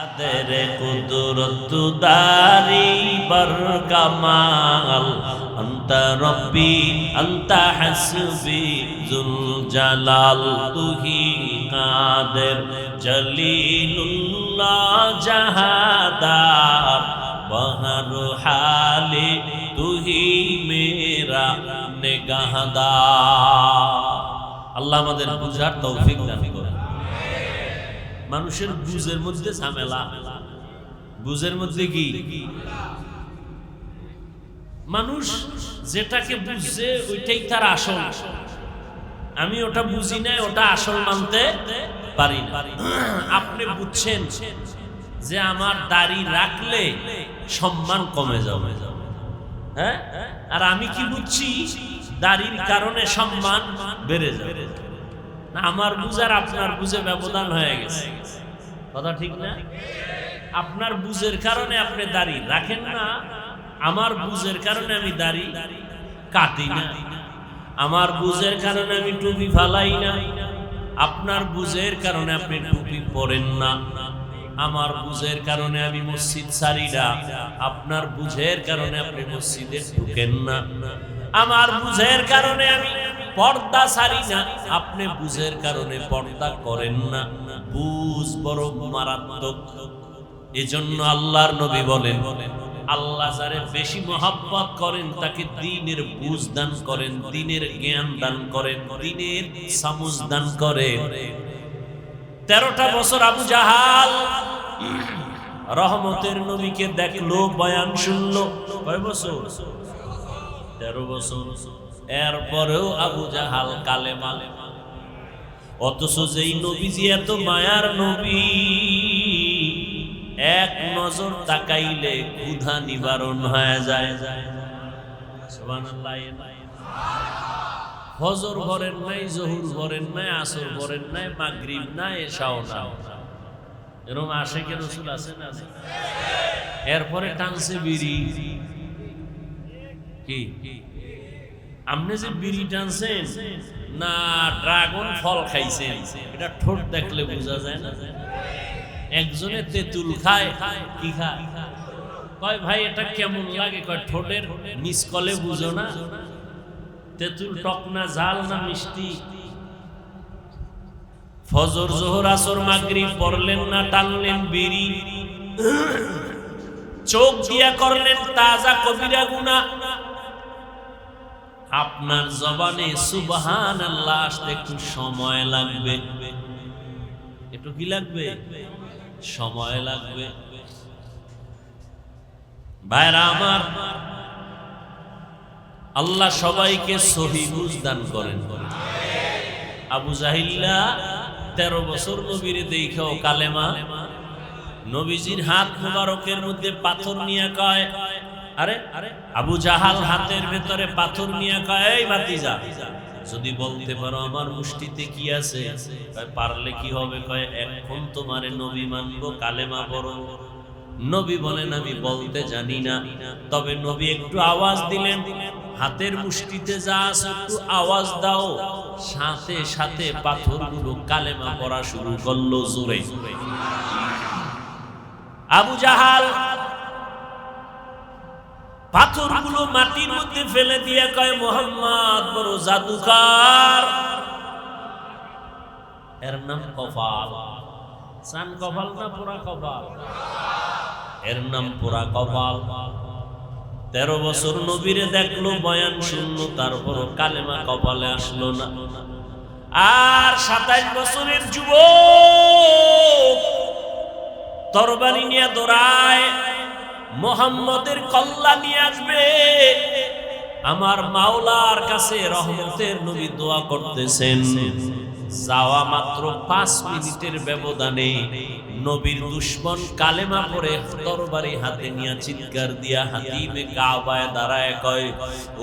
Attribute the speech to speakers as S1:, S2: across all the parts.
S1: কাদের কুদরত দারি বার কামাল আনতা রব্বি আনতা হাসবি জুল জালাল তুহি কাদের জলিলুল্লাহ জাহাদার বহর হালে তুহি মেরা নেগাহদার। আল্লাহ আমাদের বুঝার তৌফিক দান করেন। মানুষের বুঝের মধ্যে ঝামেলা, বুঝের মধ্যে কি মানুষ যেটাকে বুঝছে ওইটাই তার আসল। আমি ওটা বুঝি না, ওটা আসল মানতে পারি না। আপনি বুঝছেন যে আমার দাড়ি রাখলে সম্মান কমে যাবে, হ্যাঁ, আর আমি কি বুঝছি দাড়ির কারণে সম্মান বেড়ে যাবে। না, আমার বুঝার আপনার বুঝে ব্যবধান হয়ে গেছে, কথা ঠিক না? আপনার বুঝের কারণে আপনি দাড়ি রাখেন না, আমার বুঝের কারণে আমি দাড়ি কাটি না, আমার বুঝের কারণে আমি টুপি ফালাই না, আপনার বুঝের কারণে আপনি টুপি পরেন না, আমার বুঝের কারণে আমি মসজিদ ছাড়ি না, আপনার বুঝের কারণে আপনি মসজিদে ঢুকেন না, আমার বুঝের কারণে আমি পর্দা ছাড়ি না, আপনি বুঝের কারণে পর্দা করেন না। বুঝ বড় মারাত্মক। এজন্য আল্লাহর নবী বলেন, আল্লাহ যারে বেশি মহব্বত করেন তাকে দ্বীনের বুঝ দান করেন, দ্বীনের জ্ঞান দান করেন, দ্বীনের সমঝ দান করেন। 13টা বছর আবু জাহাল রহমতের নবীকে দেখলো, বয়ান শুনলো। কয় বছর? 13 বছর। এরপরেও আবু জাহাল কালেমা। অথচ যেই নবীজি এত মায়ার নবী, এক নজর তাকাইলে ক্ষুধা নিবারণ হয়ে যায়। সুবহানাল্লাহ। ফজর ভরেন নাই, জহুর ভরেন নাই, আসর ভরেন নাই, মাগরিব নাই, এশাও না। এরকম আশিকে রাসূল আছে না? এরপরে টানছে বিড়ি। কি আপনি যে বিড়ি টানছেন না ড্রাগন ফল খাইছেন, এটা ঠোঁট দেখলে বোঝা যায় না? একজনে তেঁতুল খায়, কি খায়? কয় ভাই এটা কেমন লাগে? কয় ঠোঁটের মিসকলে বুঝো না তেঁতুল টক না ঝাল না মিষ্টি। ফজর জোহর আসর মাগরিব পড়লেন না, টানলেন বিড়ি, চোখ দিয়া করলেন তাজা কবিরা গুনাহ। আপনার জবানে সুবহানাল্লাহ আসতে একটু সময় লাগবে। একটু কি লাগবে? সময় লাগবে। ভাইরা আমার, আল্লাহ সবাইকে সহিহ বুঝ দান করেন। আবু জাহিল্লা 13 বছর নবীরে দেখাও কালেমা। নবীজির হাত মুবারকের মধ্যে পাথর নিয়ে কয়, আরে আবু জাহাল হাতের ভেতরে পাথর নিয়ে কয়, এই ভাতিজা যদি বলতে পারো আমার মুষ্টিতে কি আছে? কয় পারলে কি হবে? কয় এখন তোমারে নবী মানবো, কালেমা পড়ো। নবী বলেন আমি বলতে জানি না। তবে নবী একটু আওয়াজ দিলেন, হাতের মুষ্টিতে যা আছে একটু আওয়াজ দাও। সাথে সাথে পাথরগুলো কালেমা পড়া শুরু করলো জোরে। আবু জাহাল পাথরগুলো মাটির মধ্যে ফেলে দিয়ে কয়, মুহাম্মদ বড় জাদুকর। এর নাম কপাল। সান কপাল না পুরা কপাল? এর নাম পুরা কপাল। 13 বছর নবীরে দেখলো, বয়ান শুনলো, তারপরও কালেমা কপালে আসলো না। আর 27 বছরের যুবক তরবারি নিয়ে দৌড়ায়, মুহাম্মদের কল্লা নিয়ে আসবে। আমার মাওলার কাছে রহমতের নবী দোয়া করতেছেন। যাওয়া মাত্র 5 মিনিটের ব্যবধানে নবীর দুশমন কালেমা পড়ে তরবারি হাতে নিয়ে চিৎকার দিয়া হাতিমে কাবায় দাঁড়ায় কয়,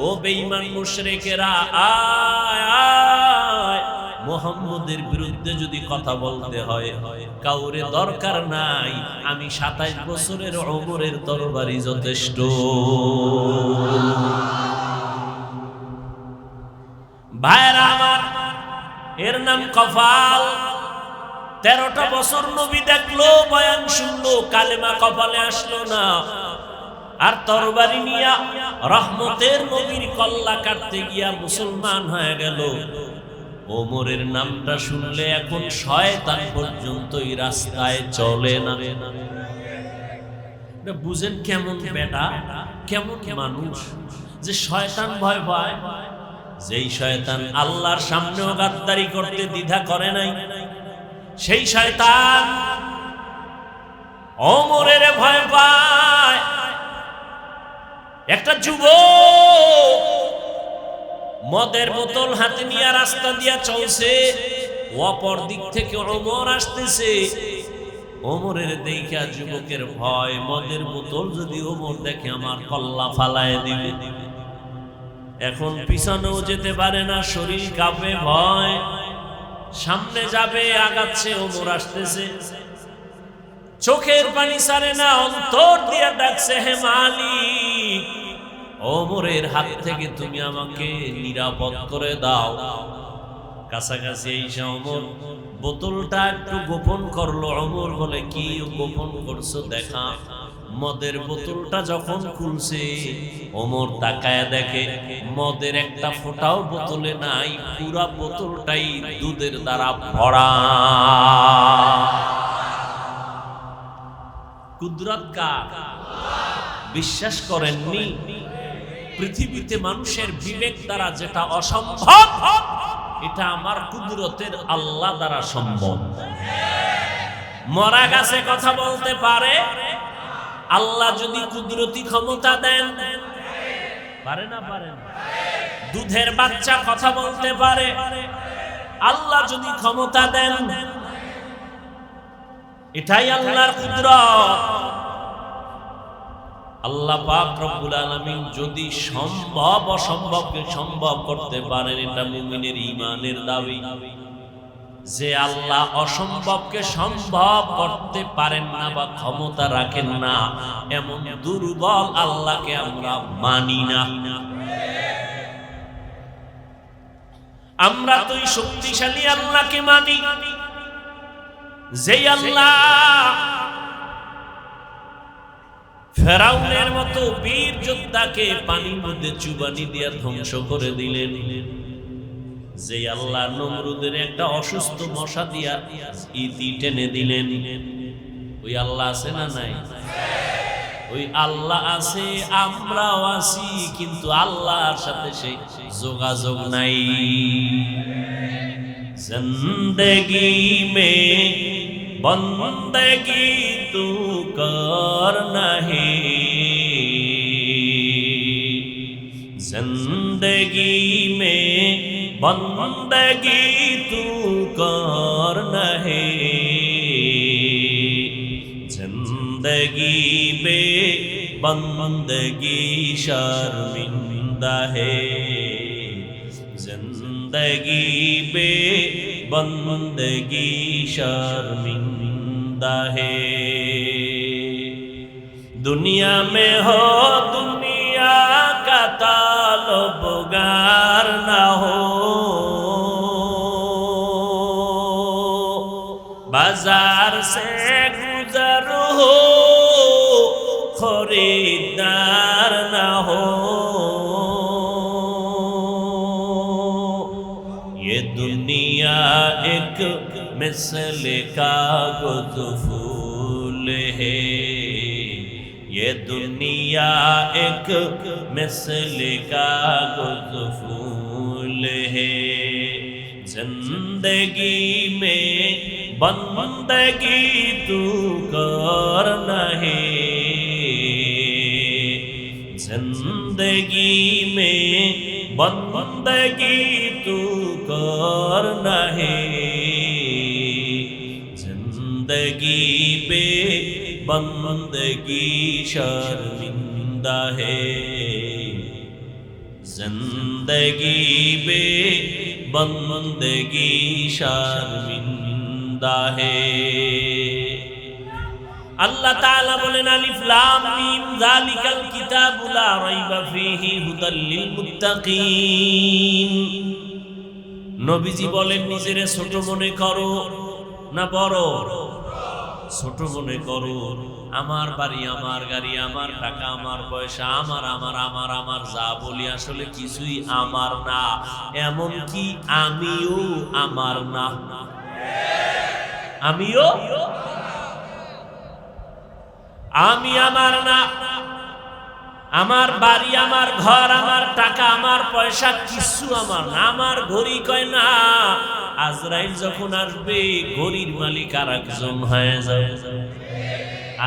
S1: ও বেঈমান মুশরিকেরা, আয় আয়, মুহাম্মদের বিরুদ্ধে যদি কথা বলতে হয় কাউরে দরকার নাই, আমি 27 বছরের ওমরের তরবারি যথেষ্ট। ভাইরা আমার, এর নাম কপাল। 13টা বছর নবী দেখলো, বয়ান শুনলো, কালেমা কপালে আসলো না, আর তরবারি নিয়া রহমতের নবীর কল্লা কাটতে গিয়া মুসলমান হয়ে গেল। ওমরের নামটা শুনলে এখন শয়তান পর্যন্ত এই রাস্তায় চলে না। বুঝেন কেমন বেটা, কেমন মানুষ যে শয়তান ভয় পায়। যেই শয়তান আল্লাহর সামনেও গাদ্দারি করতে দ্বিধা করে নাই, সেই শয়তান ওমরের ভয় পায়। একটা যুবক মদের বোতল হাতে নিয়ে রাস্তা দিয়া চলছে, অপর দিক থেকে ওমর আসতেছে। ওমরের দেখা যুবকের ভয়, মদের বোতল যদি ওমর দেখে আমার কল্লা ফালায় দিবে। এখন পিছনেও যেতে পারে না, শরীর কাঁপে ভয়। সামনে যাবে, আগাচ্ছে, ওমর আসতেছে। চোখের পানি ছাড়ে না, অন্তর দিয়া ডাকছে, হে মালিক, ওমরের হাত থেকে তুমি আমাকে নিরাপদ করে দাও। কাছাকাছি এসে ওমর বোতলটা একটু গোপন করলো। ওমর বলে, কি গোপন করছো দেখা। মদের বোতলটা যখন খুলছে, ওমর তাকায় দেখে মদের একটা ফোঁটাও বোতলে নাই, পুরা বোতলটাই দুধের দ্বারা ভরা। কুদরত কার? বিশ্বাস করেননি? পৃথিবীতে মানুষের বিবেক দ্বারা যেটা অসম্ভব, এটা আমার কুদরতের আল্লাহ দ্বারা সম্ভব। মরা গাছে কথা বলতে পারে, আল্লাহ যদি কুদরতি ক্ষমতা দেন, পারে না? পারে না? দুধের বাচ্চা কথা বলতে পারে, আল্লাহ যদি ক্ষমতা দেন। এটাই আল্লাহর কুদরত। আল্লাহ পাক রব্বুল আলামিন যদি সম্ভব অসম্ভবকে সম্ভব করতে পারেন, এটা মুমিনের ঈমানের দাবি। যে আল্লাহ অসম্ভবকে সম্ভব করতে পারেন না বা ক্ষমতা রাখেন না, এমন দুর্বল আল্লাহকে আমরা মানি না। আমরা তো এই শক্তিশালী আল্লাহকে মানি, যে আল্লাহ ফেরাউনের মতো বীর যোদ্ধাকে পানির মধ্যে চুবানি দিয়া ধ্বংস করে দিলেন, যে আল্লাহ নমরুদের একটা অসুস্থ মশা দিয়া ইতি টেনে দিলেন, ওই আল্লাহ আছে না নাই? ওই আল্লাহ আছে, আমরাও আছি, কিন্তু আল্লাহর সাথে সেই যোগাযোগ নাই। জিন্দেগি মে বন্দেগি তু করনা হে, जिंदगी में बंदगी तू करना है, जिंदगी में बंदगी शर्मिंदा है, जिंदगी में बंदगी शर्मिंदा है। दुनिया में हो दुनिया का ताल्लुगार ना हो, बाजार से गुजर हो खरीदार ना हो, ये दुनिया एक मिसल कागज फूल है, ये दुनिया एक मिसल कागज फूल है, जिंदगी में बंदगी तू करना है, जिंदगी में बंदगी तू करना है, जिंदगी पे बंदगी शर्मिंदा है, जिंदगी बे बंदगी शर्मिंदा है। अल्लाह ताला बोलेन अलिफ लाम मीम जालिकाल किताबु ला राइबा फीहि हुदाल लिल मुत्ताकीन। নবীজি বলেন নিজেরে ছোট মনে করো না বড়? ছোট মনে করো। আমার বাড়ি, আমার গাড়ি, আমার টাকা, আমার পয়সা, আমার যা বলি আসলে কিছুই আমার না, এমনকি আমিও আমার না। আমি আমার না। আমার বাড়ি, আমার ঘর, আমার টাকা, আমার পয়সা কিছু আমার না। আমার ঘড়ি কয় না আজরাইল যখন আসবে ঘড়ির মালিক আর একজন হয়ে যাবে।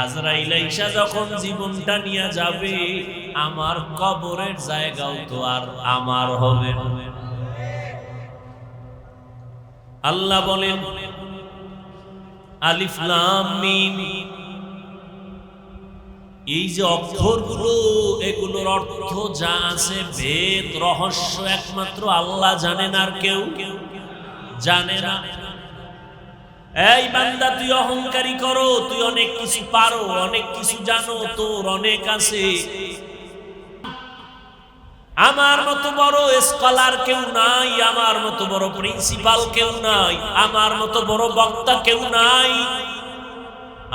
S1: আজরাইল আইসা যখন জীবনটা নিয়ে যাবে আমার কবরের জায়গাও তো আর আমার হবে। আল্লাহ বলেন আলিফ লাম মিম, এই যে অক্ষরগুলো এগুলোর অর্থ যা আছে ভেদ রহস্য একমাত্র আল্লাহ জানেন, আর কেউ জানে না। এই বান্দা তুই অহংকারী করো, তুই অনেক কিছু পারো, অনেক কিছু জানো, তোর অনেক আছে। আমার মতো বড় স্কলার কেউ নাই, আমার মতো বড় প্রিন্সিপাল কেউ নাই, আমার মতো বড় বক্তা কেউ নাই,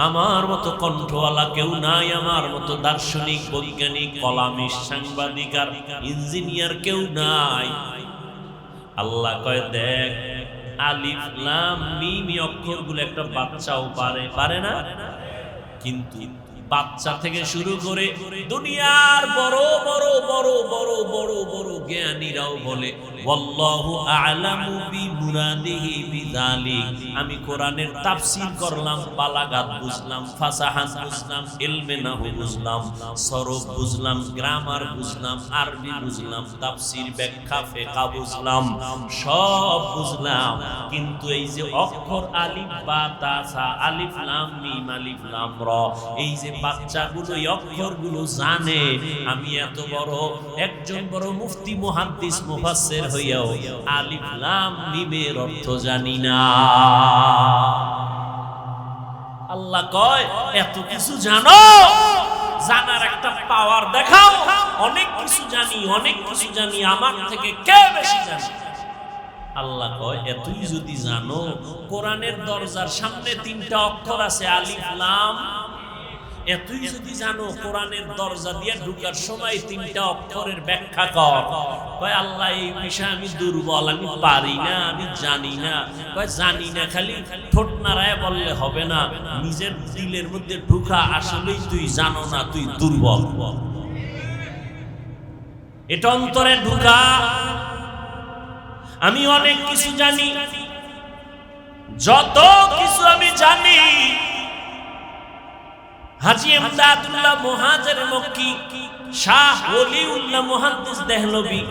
S1: আমার মতো কণ্ঠওয়ালা কেউ নাই, আমার মতো দার্শনিক, বৈজ্ঞানিক, কলামিস্ট, সাংবাদিক আর ইঞ্জিনিয়ার কেউ নাই। আল্লাহ কয় দেখ আলিফ লাম মিম অক্ষরগুলো একটা বাচ্চাও পারে না। কিন্তু বাচ্চা থেকে শুরু করে দুনিয়ার বড় বড় বড় বড় বড় বড় জ্ঞানীরাও বলে ওয়াল্লাহু আ'লামু বিমুরাদিহি বিযালিক। আমি কোরআনের তাফসীর করলাম, বালাগাত বুঝলাম, ফাসাহাত বুঝলাম, ইলমে নাহু বুঝলাম, সরফ বুঝলাম, গ্রামার বুঝলাম, আরবি বুঝলাম, তাফসীর, ব্যাখ্যা, ফিকহ বুঝলাম, সব বুঝলাম। কিন্তু এই যে অক্ষর আলিফ বা তা সা, আলিফ লাম মিম, আলিফ লাম র, এই যে বাচ্চাগুলো এই অক্ষরগুলো জানে, আমি এত বড় একজন বড় মুফতি, মুহাদ্দিস, মুফাসসির হইয়াও আলিফ লাম মিমের অর্থ জানি না। আল্লাহ কয় এত কিছু জানো, জানার একটা পাওয়ার দেখাও। অনেক কিছু জানি, অনেক কিছু জানি, আমার থেকে কে বেশি জানে? আল্লাহ কয় এতই যদি জানো, কোরআনের দরজার সামনে তিনটা অক্ষর আছে আলিফ লাম। এতই যদি জানো, কোরআনের দরজা দিয়ে ঢুকার সময় তিনটা অক্ষরের ব্যাখ্যা কর। কয় আল্লাহ এই বিষয়ে আমি দুর্বল, আমি পারি না, আমি জানি না। কয় জানি না খালি ঠোঁট নাড়ায় বললে হবে না, নিজের দিলের মধ্যে ঢুকা আসলেই তুই জানো না, তুই দুর্বল। এটা অন্তরে ঢুকা। আমি অনেক কিছু জানি, যত কিছু আমি জানি হাজী ইমদাদুল্লাহ মুহাজির মক্কি, শাহ ওলিউল্লাহ মুহাদ্দিস দেহলভী,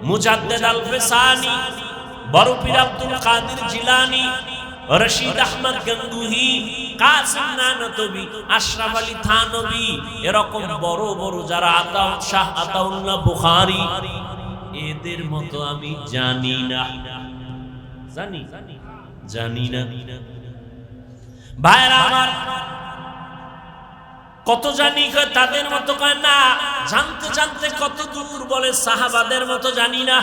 S1: মুজাদ্দিদ আল ফিসানি, বড় পীর আব্দুল কাদের জিলানী, রশিদ আহমদ গঙ্গুহি, কাসিম নানতবী, আশরাফ আলী থানভী, এরকম বড় বড় যারা শাহ আতাউল্লাহ বুখারী, এদের মতো আমি জানি না। জানি না ভাইরা আমার, কত জানি কয় তাদের মতো কয় না, জানতে জানতে কত দূর বলে সাহাবাদের মতো জানি না,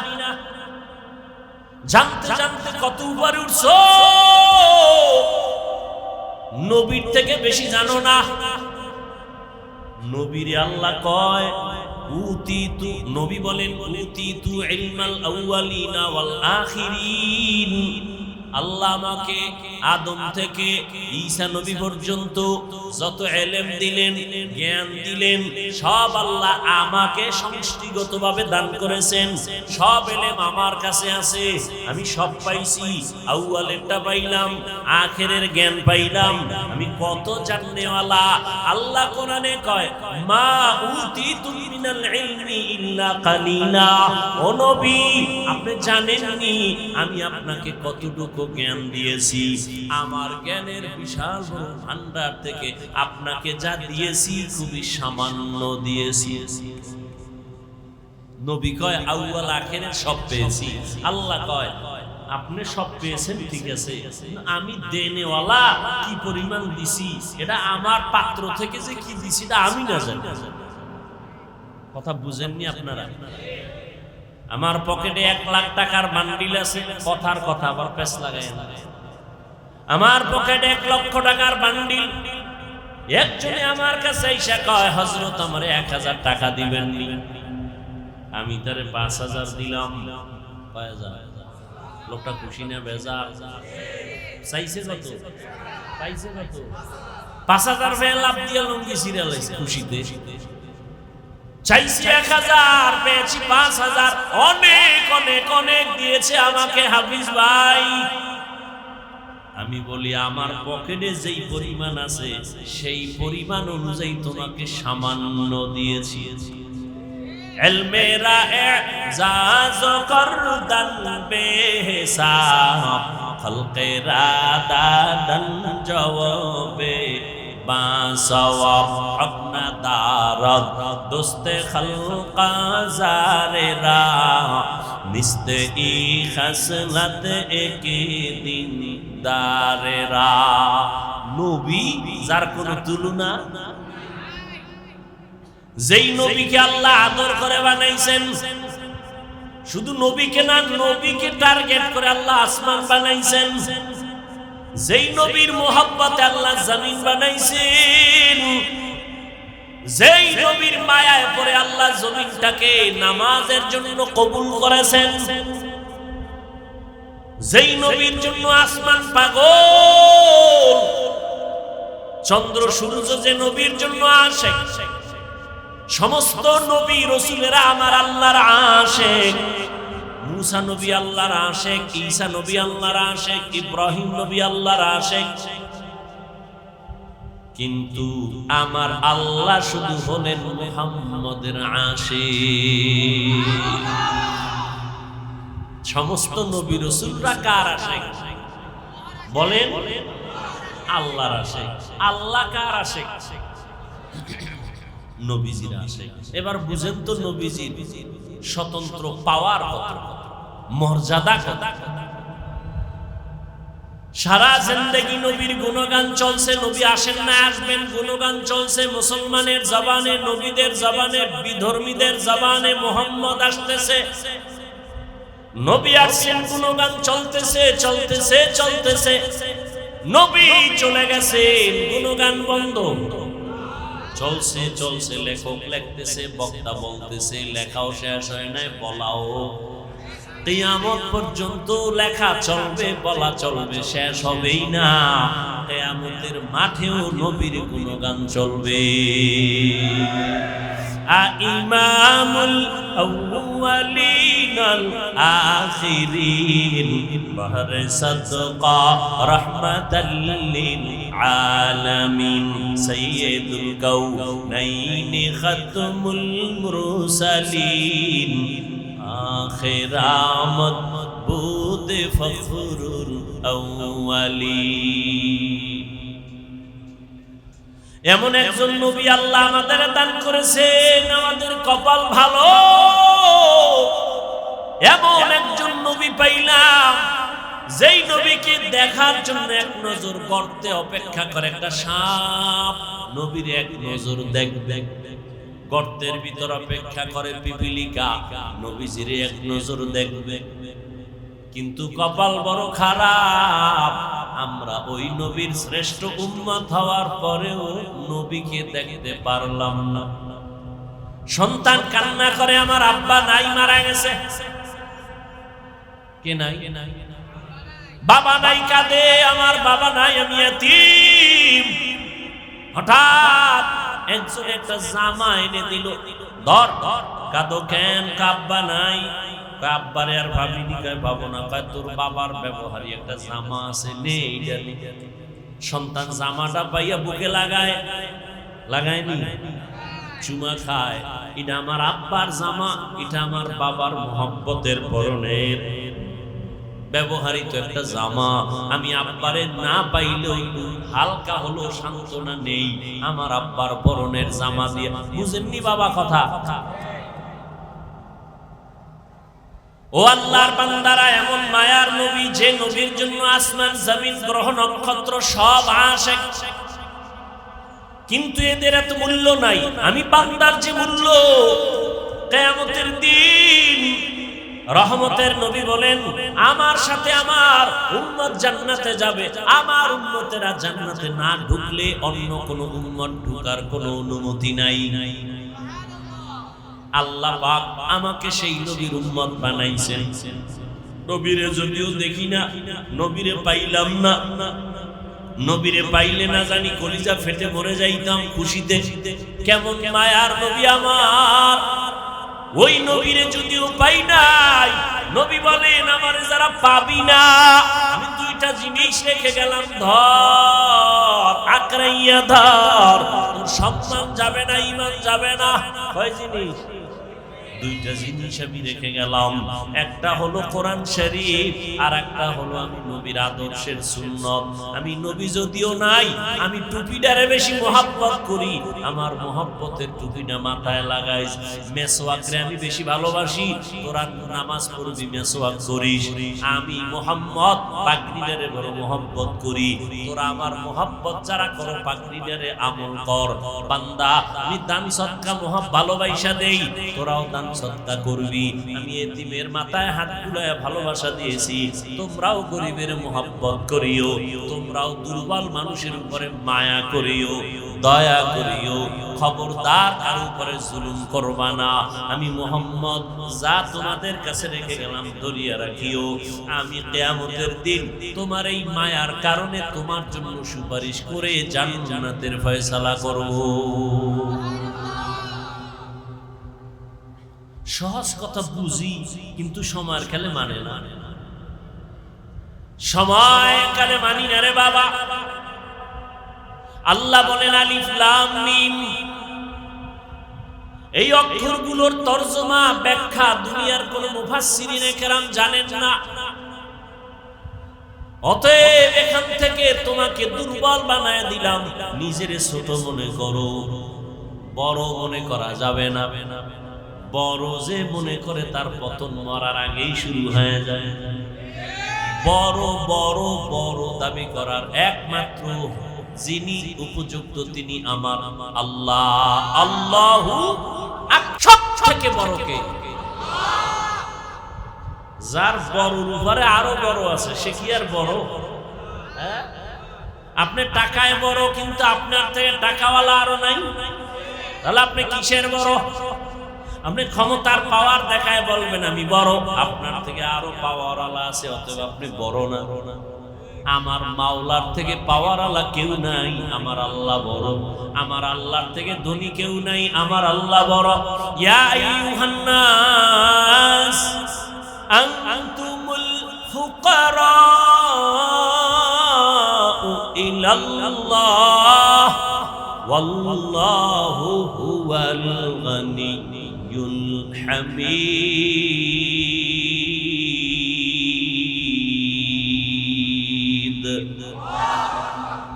S1: জানতে জানতে কত উপরে উঠছো, নবীর থেকে বেশি জানো না। নবীর আল্লাহ কয় উতিতু, নবী বলেন উতিতু ইলমাল আউয়ালিনা ওয়াল আখিরিন। আল্লাহ আমাকে আদম থেকে ঈসা নবী পর্যন্ত যত ইলম দিলেন, জ্ঞান দিলেন, সব আল্লাহ আমাকে সমষ্টিগতভাবে দান করেছেন। সব ইলম আমার কাছে আছে, আমি সব পাইছি। আউয়ালেরটা পাইলাম, আখিরের জ্ঞান পাইলাম। আমি কত জাননেওয়ালা। আল্লাহ কোরআনে কয় মা উতিতু মিনাল ইলমি ইল্লা কালিলা। ও নবী আপনি জানেননি আমি আপনাকে কতটুকু জ্ঞান দিয়েছি। আমার জ্ঞানের বিশাল বড় ভান্ডার থেকে আপনাকে যা দিয়েছি খুবই সামান্য দিয়েছি। নবী কয় আউয়াল আখিরের সব পেয়েছি। আল্লাহ কয় আপনি সব পেয়েছেন ঠিক আছে, আমি দেনেওয়ালা কি পরিমাণ দিছি এটা আমার পাত্র থেকে যে কি দিছি এটা আমি না জানি। কথা বুঝেননি আপনারা? আমার পকেটে 1 লাখ টাকার বান্ডিল আছে, কথার কথা আবার পেছ লাগায় না। আমার পকেটে 1 লক্ষ টাকার বান্ডিল। একজনে আমার কাছে এসে কয়, হযরত আমারে 1000 টাকা দিবেন নি? আমি তারে 5000 দিলাম। লোকটা খুশি না বেজার? চাইছে কত? পাইছে কত? 5000 ফের লাভ দিয়ে লুঙ্গি সিরিয়াল হইছে খুশিতে। চাইছি 1000, পেয়েছি 5000। অনেক অনেক অনেক দিয়েছে আমাকে হাফিজ ভাই। আমি বলি, আমার পকেটে যেই পরিমাণ আছে সেই পরিমাণ অনুযায়ী তোমাকে সামান্য দিয়েছি। ইলমেরা এজাজ করদান বেহিসাব, খলকেরা দাদান জওয়াবে বাসওয়াব, আপনা দারদ দোস্তে খলকা জারেরা, নিস্তে ই খাসলাত একে দিন দারেরা। নবী যার কোনো তুলনা, যেই নবীকে আল্লাহ আদর করে বানাইছেন, শুধু নবীকে না, নবীকে টার্গেট করে আল্লাহ আসমান বানাইছেন। যেই নবীর মোহাব্বতে আল্লাহ জমিন বানাইছেন, যেই নবীর মায়ায় পড়ে আল্লাহ জমিনটাকে নামাজের জন্য কবুল করেছেন, যেই নবীর জন্য আসমান পাগল, চন্দ্র সূর্য যে নবীর জন্য আসে, সমস্ত নবী রাসূলেরা আমার আল্লাহর আশিক। মুসা নবী আল্লাহর আশিক, ঈসা নবী আল্লাহর আশিক, ইব্রাহিম নবী আল্লাহর আশিক। কিন্তু আমার আল্লাহ শুধু হলেন মুহাম্মদের আশিক। সমস্ত নবী রাসূলরা কার আশিক বলেন? আল্লাহর আশিক। আল্লাহ কার আশিক? নবীজির আশিক। এবার বুঝেন তো নবীজির স্বতন্ত্র পাওয়ার কত, মর্যাদা কত। সারা জিন্দেগি নবীর গুণগান চলছে। নবী আসেন না, আসবেন, গুণগান চলছে মুসলমানের জবানে, নবীদের জবানে, বিধর্মীদের জবানে। মুহাম্মদ আসতেছে, নবী আসছেন, গুণগান চলতেছে চলতেছে চলতেছে। নবী চলে গেছেন, গুণগান বন্ধ। চলছে চলছে, লেখক লিখতেছে, বক্তা বলতেছে, লেখাও শেষ হয় নাই, বলাও। কিয়ামত পর্যন্ত লেখা চলবে, বলা চলবে, শেষ হবেই না। কিয়ামতের মাঠেও নবীর গুণগান চলবে। ইমামুল আউয়ালিন আল আখিরিন, বাহরে সাদকা রাহমাতাল লিল আলামিন, সাইয়্যিদুল কাউনাইন খাতমুল মুরসালিন, আখির আমদ বুদ ফখরুল আউয়ালিন। এমন একজন নবী আল্লাহ আমাদের দান করেছেন। আমাদের কপাল ভালো, এমন একজন নবী পাইলাম, যেই নবীকে দেখার জন্য এক নজর গর্তে অপেক্ষা করে একটা সাপ। নবীর এক নজর দেখবে, গর্তের ভিতর অপেক্ষা করে পিপিলিকা, নবীজির এক নজর দেখবে। কিন্তু কপাল বড় খারাপ, আমরা ওই নবীর শ্রেষ্ঠ উম্মত হওয়ার পরেও নবীকে দেখতে পারলাম না। সন্তান কান্না করে, আমার আব্বা নাই, মারা গেছে। কে নাই? বাবা নাই, কাঁদে, আমার বাবা নাই, আমি এতিম। হঠাৎ একজন একটা জামা এনে দিল, ধর ধর। কাঁদো কেন? আব্বা নাই। আব্বারে আর ভাবিনি, ভাবো না। তোর বাবার ব্যবহারী একটা জামা আছে, নে এইটা নে। সন্তান জামাটা পাইয়া বুকে লাগায়, লাগায়নি, চুমা খায়। এটা আমার আব্বার জামা, এটা আমার বাবার মোহাব্বতের পরনের ব্যবহারিত একটা জামা। আমি আব্বারে না পাইলেও হালকা হলো সান্ত্বনা নেই আমার আব্বার পরনের জামা দিয়ে। বুঝেননি বাবা কথা? ও আল্লাহর বান্দারা, এমন মায়ার নবী, যে নবীর জন্য আসমান জমিন গ্রহ নক্ষত্র সব আশিক, কিন্তু এদের এত মূল্য নাই। আমি বান্দার যে মূল্য, কিয়ামতের দিন রহমতের নবী বলেন, আমার সাথে আমার উম্মত জান্নাতে যাবে, আমার উম্মতেরা জান্নাতে না ঢুকলে অন্য কোন উম্মত ঢোকার কোনো অনুমতি নাই। আল্লাহ পাক আমাকে সেই নবীর উম্মত বানাইছেন। নবীরে যদিও দেখি না, নবীরে পাইলাম না, নবীরে পাইলে না জানি কলিজা ফেটে মরে যাইতাম খুশিতে। কেমন মায়ার নবী আমার, ওই নবীরে যদিও পাই নাই, নবী বলেন আমারে যারা পাবি না, আমি দুইটা জিনিস রেখে গেলাম, ধর আকরাইয়া ধর, তোর সম্মান যাবে না, ঈমান যাবে না। কয় জিনিস? দুইটা জিনিস আমি রেখে গেলাম, একটা হলো কোরআন শরীফ, আর একটা হলো আমি নবীর আদর্শের সুন্নত। আমি নবী যদিও নাই, আমি টুপিটারে বেশি মহব্বত করি, আমার মহব্বতের টুপিটা মাথায় লাগাই। মেসওয়াকরে আমি বেশি ভালোবাসি, তোরা নামাজ পড়বি মেসওয়াক করিস। আমি মুহাম্মদ পাগড়িটারে বড় মহব্বত করি, তোরা আমার মহব্বত যারা করো পাগড়িটারে আমল কর। বান্দা আমি দান সদকা ভালোবাসা দেই, তোরাও দান সদকা করবি। আমি এতিমের মাথায় হাত বুলায় ভালোবাসা দিয়েছি, তোমরাও গরিবের মহব্বত করিও, তোমরাও দুর্বল মানুষের উপরে মায়া করিও, দয়া করিও। খবরদার কার উপরে জুলুম করবা না। আমি মুহাম্মদ যা তোমাদের কাছে রেখে গেলাম ধরিয়া রাখিও। আমি কিয়ামতের দিন তোমার এই মায়ার কারণে তোমার জন্য সুপারিশ করে জান্নাতের ফয়সালা করব। সহজ কথা বুঝি, কিন্তু সময়ের কালে মানে না, সময় কালে মানি না রে বাবা। আল্লাহ বলেন আলিফ লাম মিম, এই অক্ষরগুলোর তরজমা ব্যাখ্যা দুনিয়ার কোন মুফাসসিরিনে কেরাম জানেন না। অতএব এখান থেকে তোমাকে দুর্বল বানায় দিলাম, নিজের ছোট মনে করো, বড় মনে করা যাবে না। বড় যে মনে করে তার পতন মরার আগেই শুরু হয়ে যায়। বড় বড় বড় দাবি করার একমাত্র যিনি উপযুক্ত তিনি আমার আল্লাহ। আল্লাহু সব থেকে বড় কে? যার বড় উপরে আরো বড় আছে, সে কি আর বড়? আপনি টাকায় বড়, কিন্তু আপনার থেকে টাকাওয়ালা আরো নাই, তাহলে আপনি কিসের বড়? আপনি ক্ষমতার পাওয়ার দেখায় বলবেন আমি বড়, আপনার থেকে আরো পাওয়ার আলা আছে, অতএব আপনি বড় না। আমার মাওলার থেকে পাওয়ার আলা কেউ নাই, আমার আল্লাহ বড়। আমার আল্লাহর থেকে ধনী কেউ নাই, আমার আল্লাহ বড়। ইয়া আইয়ুহান নাস আনতুমুল ফুকারা ইলাল্লাহ ওয়াল্লাহু হুয়াল গনিয়্যুল হামিদ।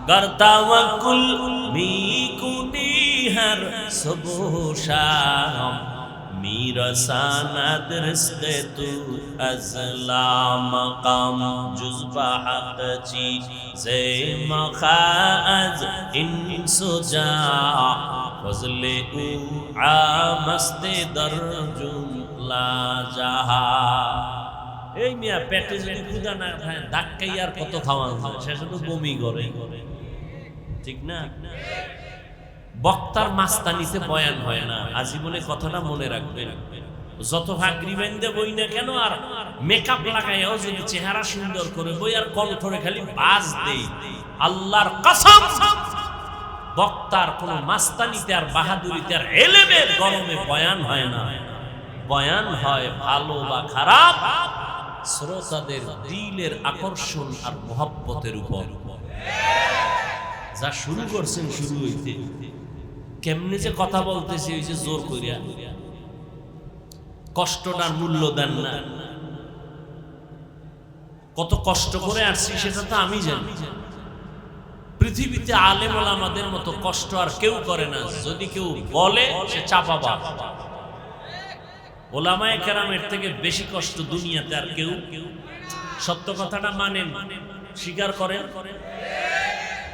S1: गर तवक्कुल मीकुनी हर सुबह शाम मेरा सनद रिश्ते तू अज़ला मकाम जुज़्बा हक़ ची से मखाज इन सुजा फज़ले उ आमस्ते दर्जुम ला जहा। এই মিয়া পেটে যদি ক্ষুধা না খায়, ধাক্কাই আর কত খাওয়ানো যায়, সে শুধু বমি করে, ঠিক না? বক্তার মাস্তানিতে বয়ান হয় না, আজীবনে কথাটা মনে রাখবেন। যত ভাগরি বেঁধে বই না কেন, আর মেকআপ লাগাইও যদি চেহারা সুন্দর করে বই, আর কণ্ঠরে খালি বাজ দেই, আল্লাহর কসম বক্তার কোন মাস্তানিতে আর বাহাদুরিতে আর এলেমের গরমে বয়ান হয় না। বয়ান হয় ভালো বা খারাপ শ্রোতাদের দিলের আকর্ষণ আর মোহাব্বতের উপর। যা শুরু করছেন শুরু হইতে কেমনে যে কথা বলতেছি, ওই যে জোর করিয়া, কষ্টটার মূল্য দেন না। কত কষ্ট করে আসছি সেটা তো আমি জানি। পৃথিবীতে আলেম ওলামাদের মতো কষ্ট আর কেউ করে না। যদি কেউ বলে সে চাপাবাজ। ওলামায়ে কেরামের থেকে বেশি কষ্ট দুনিয়াতে আর কেউ, সত্য কথাটা মানেন, স্বীকার করেন।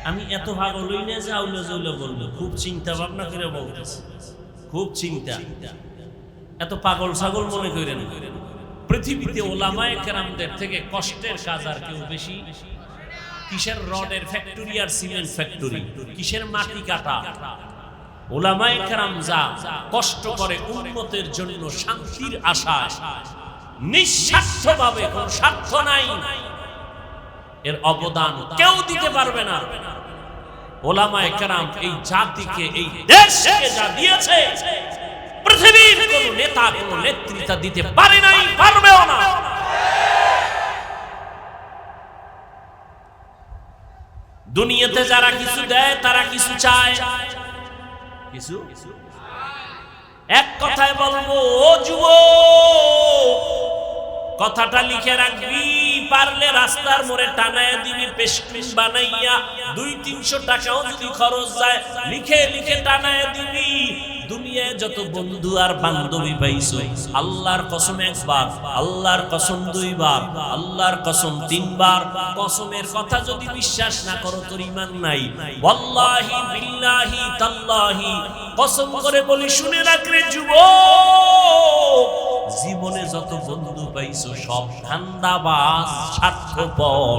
S1: আমি এত ভাগ হলই না যে আউলে জৌলে বলবো, খুব চিন্তা ভাবনা করে বলতেছি, খুব চিন্তা। এত পাগল ছাগল মনে করেন। পৃথিবীতে ওলামায়ে কেরামদের থেকে কষ্টের কাজ আর কেউ বেশি? কিসের রডের ফ্যাক্টরি আর সিমেন্ট ফ্যাক্টরি, কিসের মাটি কাটা? ওলামায়ে কেরাম যা কষ্ট করে উম্মতের জন্য শান্তির আশায়, নিঃস্বার্থভাবে, কোনো স্বার্থ নাই, এর অবদান কেউ দিতে পারবে না। ওলামায়ে কেরাম এই জাতিকে, এই দেশকে যা দিয়েছে, পৃথিবীর কোন নেতা, কোন নেতৃত্ব দিতে পারে নাই, পারবেও না। দুনিয়াতে যারা কিছু দেয় তারা কিছু চায়, কিছু এক কথায় বলবো, ও যুবক, কথাটা লিখে রাখবি, পারলে রাস্তার মোড়ে টানায় দিবি, পেস্টুন বানাইয়া 200-300 টাকাও যদি খরচ যায়, লিখে লিখে টানায় দিবি। দুনিয়ায় যত বন্ধু আর বান্ধবী পাইছো, আল্লাহর কসম একবার, আল্লাহর কসম 2 বার, আল্লাহর কসম 3 বার, কসমের কথা যদি বিশ্বাস না করো তোর ঈমান নাই। ওয়াল্লাহি বিল্লাহি তাল্লাহি, কসম করে বলি, শুনে রাখ রে যুবক, জীবনে যত বন্ধু পাইছো সব ধান্দাবাজ, স্বার্থপর।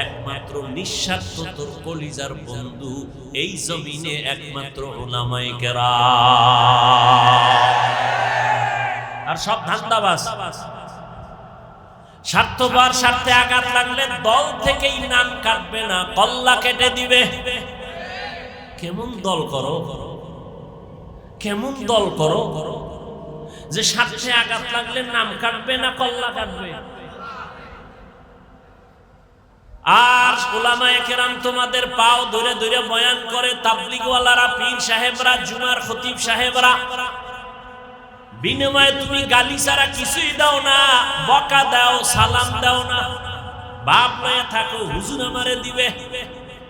S1: একমাত্র নিঃস্বার্থ তোর কলিজার বন্ধু এই জমিনে একমাত্র উলামায়ে কেরাম। আর সব ধান্দাবাজ, স্বার্থপর। স্বার্থে আঘাত লাগলে দল থেকেই নাম কাটবে না, কল্লা কেটে দিবে। কেমন দল করো, কেমন দল করো যে স্বার্থে আঘাত লাগলে নাম কাটবে না, কল্লা কাটবে। আর উলামায়ে কেরাম তোমাদের পাও ধরে ধরে বয়ান করে, তাবলীগওয়ালারা, পীর সাহেবরা, জুমার খতিব সাহেবরা, বিনিময়ে তুমি গালি ছাড়া কিছুই দাও না, বকা দাও, সালাম দাও না, বাপ লয়ে থাকো, হুজুর আমারে দিবে।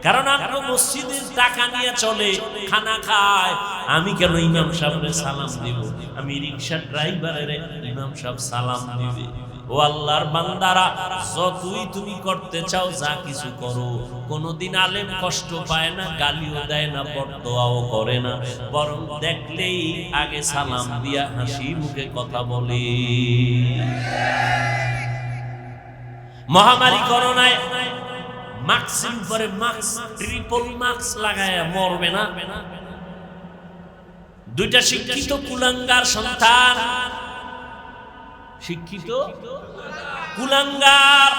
S1: কারণ আমরা মসজিদের টাকা নিয়ে চলে, খানা খায়। আমি কেন ইমাম সাহেবরে সালাম দিব? আমি রিকশা ড্রাইভারের ইমাম সাহেব সালাম দিবে। ও আল্লাহর বান্দারা, যতই তুমি করতে চাও, যা কিছু করো, কোনদিন আলেম কষ্ট পায় না, গালিও দেয় না, বরদোয়াও করে না, বরং দেখলেই আগে সালাম দিয়া হাসি মুখে কথা বলে। মহামারী করোনায় মাস্কের পরে মাস্ক, ট্রিপল মাস্ক লাগায় মরবে না। 2টা শিক্ষিত কুলাঙ্গার সন্তান, শিক্ষিত কুলাঙ্গার,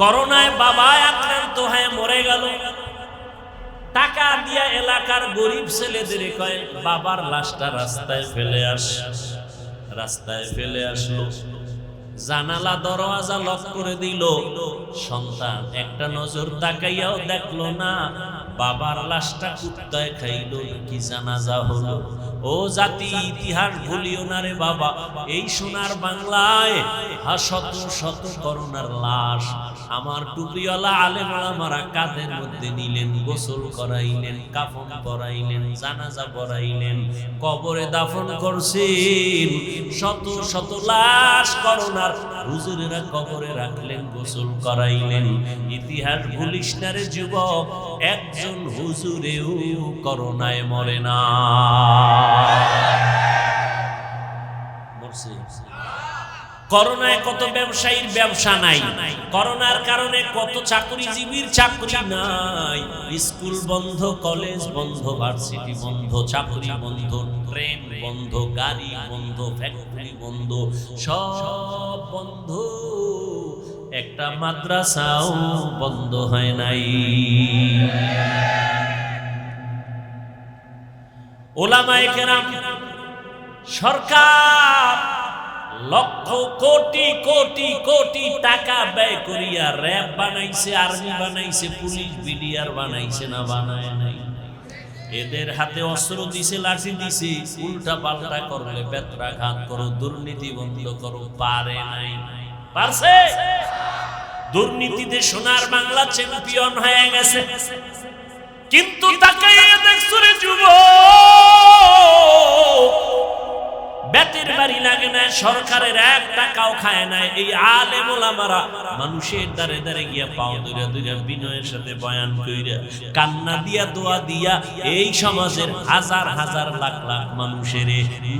S1: করোনায় বাবা আক্রান্ত হয়ে মরে গেল। টাকা দিয়া এলাকার গরিব ছেলেদের কয়, বাবার লাশটা রাস্তায় ফেলে আস। রাস্তায় ফেলে আসলো, জানালা দরওয়াজা লক করে দিল। সন্তান একটা নজর তাকাইয়াও দেখলো না, বাবার লাশটা কুত্তায় খাইলো কি জানাজা হলো। ও জাতি, ইতিহাস ভুলিও না রে বাবা। এই সোনার বাংলায় শত শত করোনার লাশ আমার টুপিওয়ালা আলেম ওলামারা কাঁধের মধ্যে নিলেন, গোসল করাইলেন, কাফন পরাইলেন, জানাজা পরাইলেন, কবরে দাফন করছেন। শত শত লাশ করোনার হুজুরেরা কবরে রাখলেন, গোসল করাইলেন। ইতিহাস ভুলিস না রে যুবক, একজন হুজুরেও করোনায় মরে না। করোনায় কত ব্যবসায়ীর ব্যবসা নাই, করোনার কারণে কত চাকরিজীবীর চাকরি নাই। স্কুল বন্ধ, কলেজ বন্ধ, ভার্সিটি বন্ধ, চাকরি বন্ধ, ট্রেন বন্ধ, গাড়ি বন্ধ, ফ্যাক্টরি বন্ধ, সব বন্ধ। একটা মাদ্রাসাও বন্ধ হয় নাই। ওলামায়ে কেরাম, সরকার লক্ষ কোটি কোটি কোটি টাকা ব্যয় করিয়া র্যাব বানাইছে, আর্মি বানাইছে, পুলিশ বিডিআর বানাইছে, না বানায় নাই? এদের হাতে অস্ত্র দিছে, লাঠি দিছে, উল্টা পাল্টা করলে বেত্রাঘাত করো, দুর্নীতি বন্ধ করো, পারে নাই? পারছে? দুর্নীতিতে সোনার বাংলা চ্যাম্পিয়ন হয়ে গেছে। কিন্তু তাকাইয়া দেখছো রে যুবক, বেতের বাড়ি লাগে না, সরকারের 1 টাকাও খায় না। এই আলেম ওলামারা মানুষের দ্বারে দ্বারে গিয়া পাও ধইরা ধইরা বিনয়ের সাথে বয়ান কইরা কান্না দিয়া দোয়া দিয়া এই সমাজের হাজার হাজার লাখ লাখ মানুষের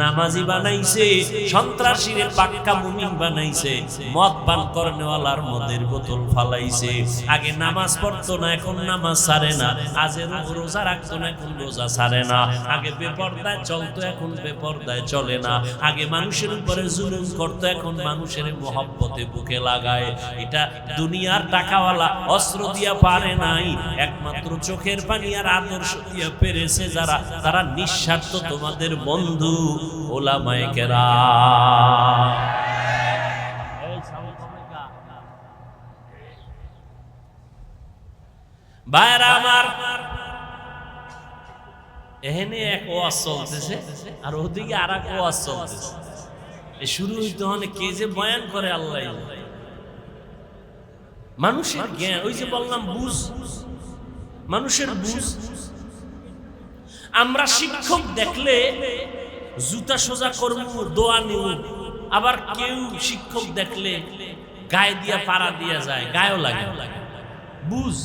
S1: নামাজি বানাইছে, সন্ত্রাসীরে পাক্কা মুমিন বানাইছে, মদ পান করনেওয়ালার মদের বোতল ফালাইছে। আগে নামাজ পড়তো না, এখন নামাজ ছাড়ে না। আগে রোজা রাখতো না, এখন রোজা ছাড়ে না। আগে বেপরদায় চলতো, এখন বেপরদায় চলে না। আগে মানুষের উপরে জুলুম করতো, এখন মানুষের মহব্বতে বুকে লাগায়। এটা দুনিয়ার টাকাওয়ালা অস্ত্র দিয়া পারে নাই, একমাত্র চোখের পানি আর আদর্শ দিয়া পেরেছে যারা, তারা নিঃস্বার্থ তোমাদের বন্ধু ওলামায়ে কেরাম। ভাইরা আমার, এখানে এক ওয়াজ চলতেছে আর ওদিকে আর এক ওয়াজ চলতেছে। শুরু হইতে হলে কে যে বয়ান করে আল্লাহ। মানুষের জ্ঞান, ওই যে বললাম বুঝ, মানুষের বুঝ। আমরা শিক্ষক দেখলে জুতা সোজা করব, দোয়া নিব। আবার কেউ শিক্ষক দেখলে গায়ে দিয়া পাড়া দিয়া যায়, গায়েও লাগে। বুঝ।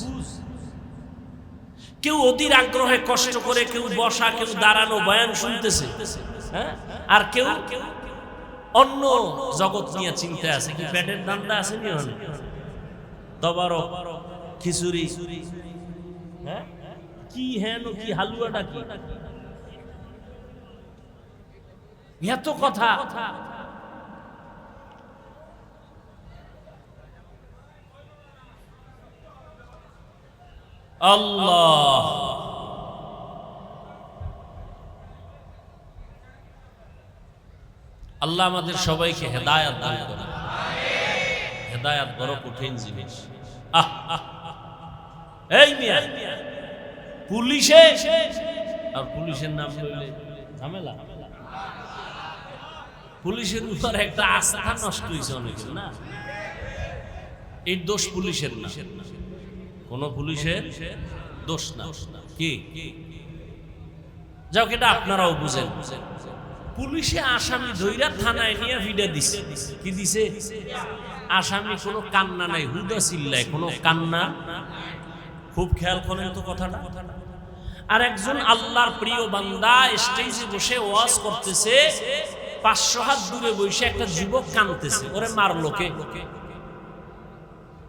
S1: কেউ অধীর আগ্রহে কষ্ট করে, কেউ বসা, কেউ দাঁড়ানো বয়ান শুনতেছে, হ্যাঁ? আর কেউ অন্য জগৎ নিয়ে চিন্তা আছে। কি পেটের ধান্দা আছে নি? তবারক, খিচুড়ি, হ্যাঁ, কি হেন কি হালুয়াটা কি, এত কথা। আল্লাহ আল্লাহ আমাদের সবাইকে হেদায়েত দান করুন। হেদায়েত বড় কঠিন জিনিস। এই মিয়া, পুলিশে আর পুলিশের নাম লইলে ঝামেলা। পুলিশের উপর একটা আস্থা নষ্ট হয়েছে অনেকের, না? এই দোষ পুলিশের না, কোন পুলিশের দোষ না। কি যাও, এটা আপনারাও বুঝেন। পুলিশে আসামি ধইরা থানায় নিয়ে ভিড়ে দিছে। কি দিছে? আসামি কোনো কান্না নাই, হুদা চিল্লায়, কোনো কান্না। খুব খেয়াল করেন তো কথাটা। আর একজন আল্লাহর প্রিয় বান্দা স্টেজে বসে ওয়াজ করতেছে, 500 হাত দূরে বসে একটা যুবক কাঁদতেছে। ওরে মারলো কে?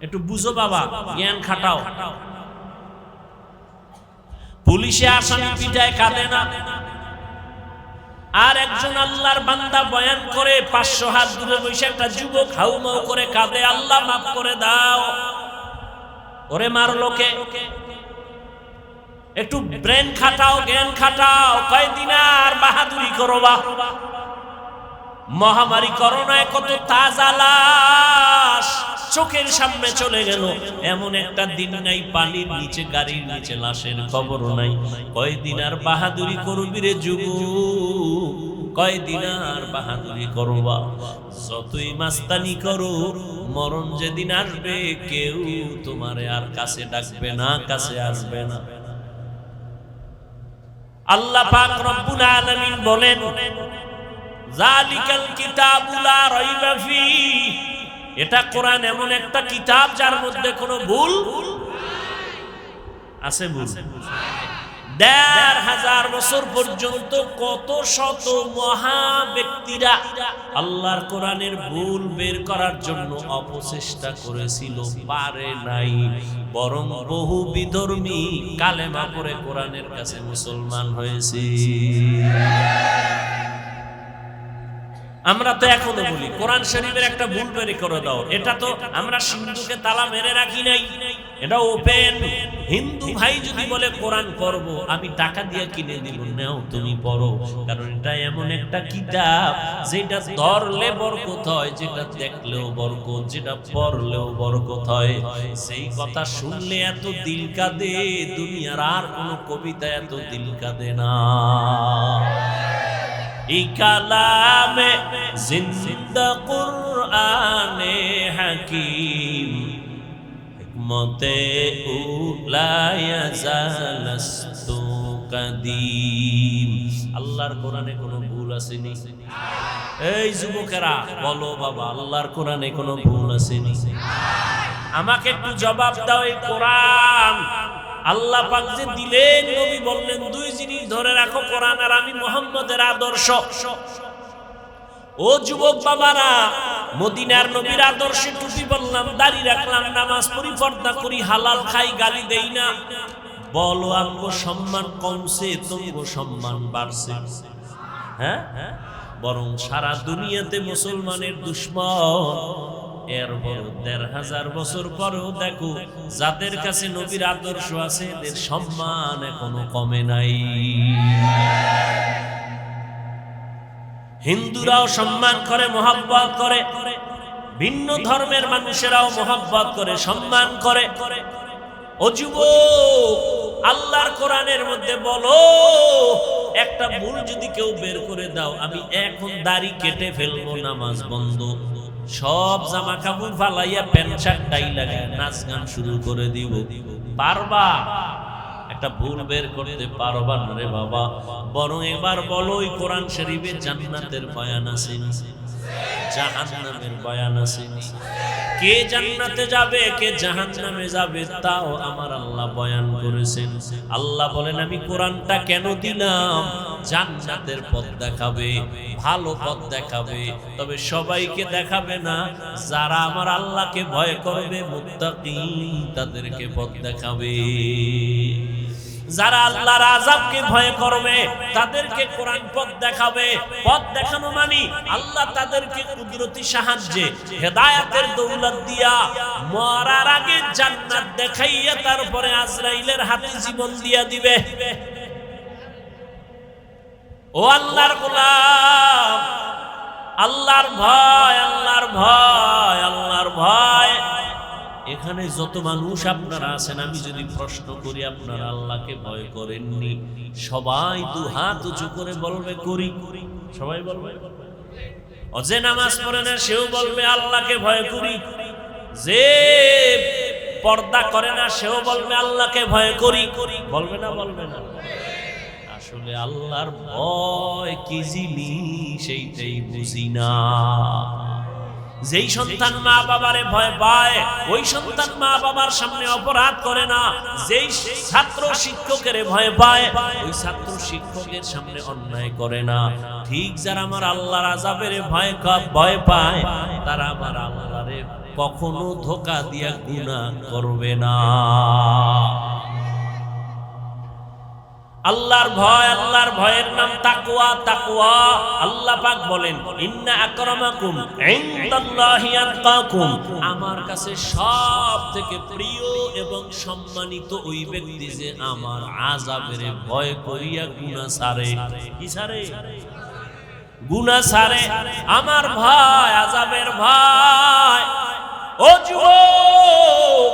S1: একটু বুঝো বাবা, জ্ঞান খাটাও। পুলিশে আসামি পিটায়, কাঁদে না। আর একজন আল্লাহর বান্দা বয়ান করে, 500 হাত দূরে বসে একটা যুবক হাউমাউ করে কাঁদে, আল্লাহ মাফ করে দাও। ওরে মারলো কে? একটু ব্রেন খাটাও, জ্ঞান খাটাও। কয়দিন আর বাহাদুরি করো বা? মহামারী করোনায় কত তাজা লাশ চোখের সামনে চলে গেল। এমন একটা দিন নাই পানির নিচে, গাড়ির নিচে লাশের খবর নাই। কয়দিন আর বাহাদুরি করবি রে যুবক? কয়দিন আর বাহাদুরি করবা? যতই মাস্তানি করো, মরণ যেদিন আসবে কেউ তোমারে আর কাছে ডাকবে না, কাছে আসবে না। আল্লাহ পাক রব্বুল আলামিন বলেন, যালিকাল কিতাবু লা রাইবা ফীহি। এটা কোরআন এমন একটা কিতাব যার মধ্যে কোনো ভুল আছে? ভুল ১৫০০ বছর পর্যন্ত কত শত মহা ব্যক্তিরা আল্লাহর কোরআনের ভুল বের করার জন্য অপচেষ্টা করেছিল, পারে নাই। বরং বহু বিধর্মী কালেমা পড়ে কোরআনের কাছে মুসলমান হয়েছে। আমরা তো এখনো বলি কোরআন শরীফের একটা ভুল বের করে দাও। এটা তো আমরা সিন্ধুকে তালা মেরে রাখি নাই, এটা ওপেন। হিন্দু ভাই যদি বলে কোরআন পড়বো, আমি টাকা দিয়ে কিনে দিব, নাও তুমি পড়ো। কারণ এটা এমন একটা কিতাব যেটা ধরলে বরকত হয়, যেটা দেখলেও বরকত, যেটা পড়লেও বরকত হয়। সেই কথা শুনলে এত দিল কাঁদে, দুনিয়ার আর কোনো কবিতা এত দিল কাঁদে না। কালামে জিন্দা কুরআনে হাকিম, হিকমতে উলা ইয়াজালস্তু কাদিম। আল্লাহর কোরআনে কোনো ভুল আসেনি? এই যুবকেরা বলো বাবা, আল্লাহর কোরআনে কোনো ভুল আসেনি? আমাকে একটু জবাব দাও। এই কোরআন আল্লাহ পাক যে দিলেন, নবী বললেন দুই জিনিস ধরে রাখো, কোরআন আর আমি মুহাম্মদের আদর্শ। ও যুবক বাবারা, মদিনার নবীর আদর্শে টুপি বললাম, দাড়ি রাখলাম, নামাজ পড়ি, পর্দা করি, হালাল খাই, গালি দেই না। বলো আমগো সম্মান কমছে, তোমগো সম্মান বাড়ছে? হ্যাঁ, বরং সারা দুনিয়াতে মুসলমানের দুশ্মন। এর বড় ১৫০০ বছর পরেও দেখো, যাদের কাছে নবীর আদর্শ আছে এদের সম্মান এখনো কমে নাই। হিন্দুরাও সম্মান করে, মহব্বত করে, ভিন্ন ধর্মের মানুষেরাও মহব্বত করে, সম্মান করে। ও যুবক, আল্লাহর কোরআনের মধ্যে বলো, একটা ভুল যদি কেউ বের করে দাও, আমি এখন দাড়ি কেটে ফেলবো, নামাজ বন্ধ, সব জামা কাপড় ফালাইয়া প্যান্ট শার্ট টাই লাগায় নাচ গান শুরু করে দিব, পারবা? একটা ভুল বের করতে পারবা না রে বাবা। বরং এবার বলো, ওই কোরআন শরীফে জান্নাতের বয়ান আছে, জাহান্নামের বয়ান আছে? কে জান্নাতে যাবে, কে জাহান্নামে যাবে, তাও আমার আল্লাহ বয়ান করেছেন। আল্লাহ বলেন, আমি কোরআনটা কেন দিলাম? জান্নাতের পথ দেখাবে, ভালো পথ দেখাবে, তবে সবাইকে দেখাবে না। যারা আমার আল্লাহকে ভয় করবে, মুত্তাকি, তাদেরকে পথ দেখাবে। যারা আল্লাহর আযাবকে ভয় করবে, তাদেরকে কোরআন পথ দেখাবে। পথ দেখানো মানে আল্লাহ তাদেরকে কুদরতি সাহায্যে, হেদায়েতের দৌলত দিয়া, মরার আগে জান্নাত দেখাইয়া তারপরে আজরাইলের হাতে জীবন দিয়া দিবে। ও আল্লাহর গোলাম, আল্লাহর ভয়, আল্লাহর ভয়, আল্লাহর ভয়। এখানে যত মানুষ আপনারা আছেন, আমি যদি প্রশ্ন করি আপনারা আল্লাহকে ভয় করেননি, সবাই দু হাত উঁচু করে বলবে করি। সবাই বলবে। যে নামাজ পড়ে না সেও বলবে আল্লাহকে ভয় করি। যে পর্দা করে না সেও বলবে আল্লাহকে ভয় করি। বলবে না? বলবে না? আসলে আল্লাহর ভয় কি জিনিস সেইটাই বুঝি না। যেই সন্তান মা বাবারে ভয় পায়, ওই সন্তান মা বাবার সামনে অপরাধ করে না। যেই ছাত্র শিক্ষকের ভয় পায়, ওই ছাত্র শিক্ষকের সামনে অন্যায় করে না। ঠিক যারা আমার আল্লাহর আযাবের ভয় পায়, তারা আমার আল্লাহরে কখনো ধোঁকা দিয়া গুনাহ করবে না। আল্লাহর ভয়, আল্লাহর ভয়ের নাম তাকওয়া। তাকওয়া আল্লাহ পাক বলেন, ইন্না আকরামাকুম ইনদাল্লাহি আতকাকুম। আমার কাছে সবথেকে প্রিয় এবং সম্মানিত ওই ব্যক্তি যে আমার আযাবের ভয় করিয়া গুনাহ ছাড়ে। কি ছাড়ে? গুনাহ ছাড়ে। আমার ভয়, আযাবের ভয়। ও যুবক,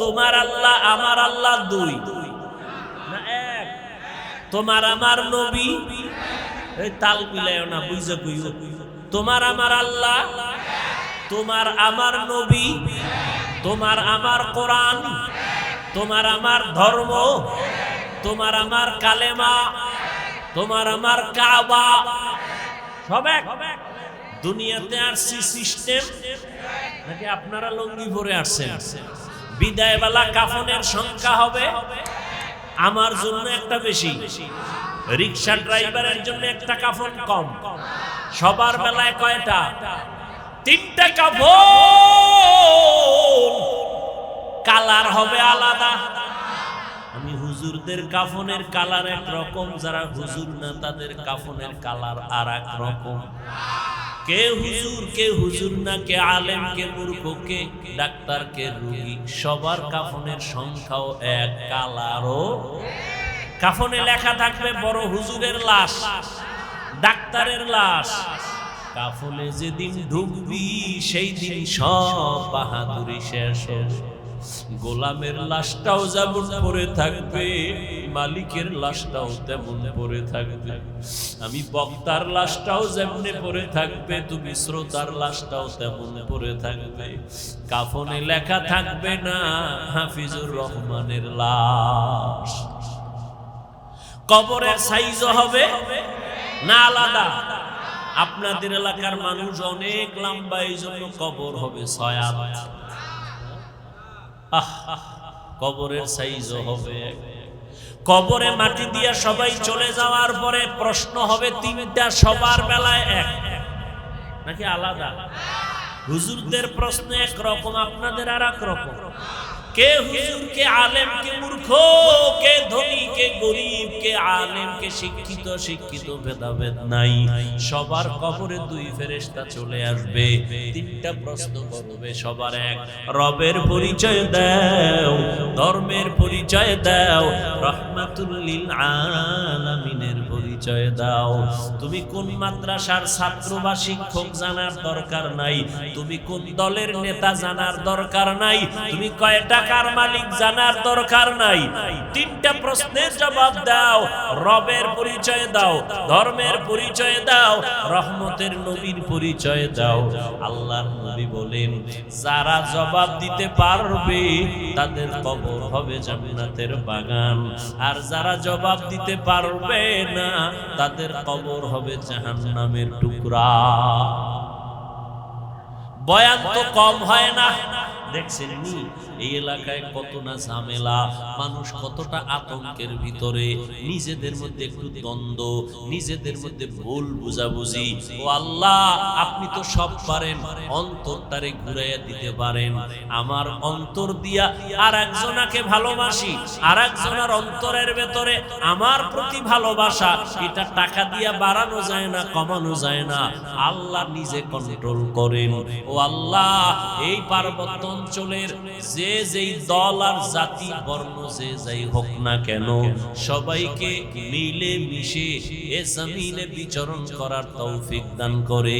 S1: তোমার আল্লাহ আমার আল্লাহ দুই না এক? তোমার আমার নবী, এই তাল মিলায়ও না, বুঝে কইও। তোমার আমার আল্লাহ, তোমার আমার নবী, তোমার আমার কোরআন, তোমার আমার ধর্ম, তোমার আমার কালেমা, তোমার আমার কাবা, সব এক। দুনিয়াতে আসছি সিস্টেম নাকি আপনারা লঙ্গি পরে আসছেন? বিদায় বেলা কাফনের সংখ্যা হবে আমার জন্য একটা বেশি, রিক্সা ড্রাইভারের জন্য একটা কাফন কম। সবার বেলায় কয়টা? তিনটা কাফন, কালার হবে আলাদা। আমি হুজুরদের কাফনের কালার এক রকম, যারা হুজুর না তাদের কাফনের কালার আর এক রকম। কে হুজুর, কে হুজুর না, কে আলেম, কে মূর্খ, কে ডাক্তার, কে রোগী, সবার কাফনের সংখ্যাও এক, কালারও। কাফনে লেখা থাকবে বড় হুজুরের লাশ, ডাক্তারের লাশ। কাফনে যেদিন ঢুকবি সেই দিন সব বাহাদুরি শেষ। গোলামের লাশটাও যেমন পড়ে থাকবে, মালিকের লাশটাও তেমন পড়ে থাকবে। আমি বক্তার লাশটাও যেমনি পড়ে থাকবে, তুমি শ্রোতার লাশটাও তেমন পড়ে থাকবে। কাফনে লেখা থাকবে না হাফিজুর রহমানের লাশ। কবরের সাইজও হবে না আলাদা? আপনাদের এলাকার মানুষ অনেক লম্বা, এই জন্য কবর হবে 6 হাত। কবরের সাইজও হবে। কবরে মাটি দিয়া সবাই চলে যাওয়ার পরে প্রশ্ন হবে 3টা, সবার বেলায় এক নাকি আলাদা? হুজুরদের প্রশ্ন একরকম, আপনাদের আর এক রকম। কে হুজুর, কে আলেম, কে মূর্খ, কে ধনী, কে গরিব, কে আলেম, কে শিক্ষিত, শিক্ষিত ভেদাভেদ নাই। সবার কবরে 2 ফেরেশতা চলে আসবে, 3টা প্রশ্ন করবে সবার এক। রবের পরিচয় দাও, ধর্মের পরিচয় দাও, রহমাতুল লিল আলামিনের পরিচয় দাও। তুমি কোন মাদ্রাসার ছাত্র বা শিক্ষক জানার দরকার নাই, তুমি কোন দলের নেতা জানার দরকার নাই, তুমি কয় টাকার মালিক জানার দরকার নাই। 3টা প্রশ্নের জবাব দাও। রবের পরিচয় দাও, ধর্মের পরিচয় দাও, রহমতের নবীর পরিচয় দাও। আল্লাহর নবী বলেন, যারা জবাব দিতে পারবে তাদের কবর হবে জান্নাতের বাগান, আর যারা জবাব দিতে পারবে না তাদের কবর হবে জাহান্নামের টুকরা। বয়ান তো কম হয় না, দেখছেন নি এই এলাকায় কত না ঝামেলা, মানুষ কতটা আতঙ্কের ভিতরে, নিজেদের মধ্যে একটু দ্বন্দ্ব, নিজেদের মধ্যে ভুল বুঝাবুঝি। ও আল্লাহ, আপনি তো সব পারেন, অন্তরটারে ঘুরাইয়া দিতে পারেন। আমার অন্তর দিয়া আর একজনাকে ভালোবাসি, আর একজনের অন্তরের ভেতরে আমার প্রতি ভালোবাসা, এটা টাকা দিয়া বাড়ানো যায় না, কমানো যায় না। আল্লাহ নিজে কন্ট্রোল করেন। ও আল্লাহ, এই পার্বত্য অঞ্চলের যে যেই দল আর জাতি বর্ণ যে যাই হোক না কেন, সবাইকে মিলে মিশে এ জমিনে বিচরণ করার তৌফিক দান করে।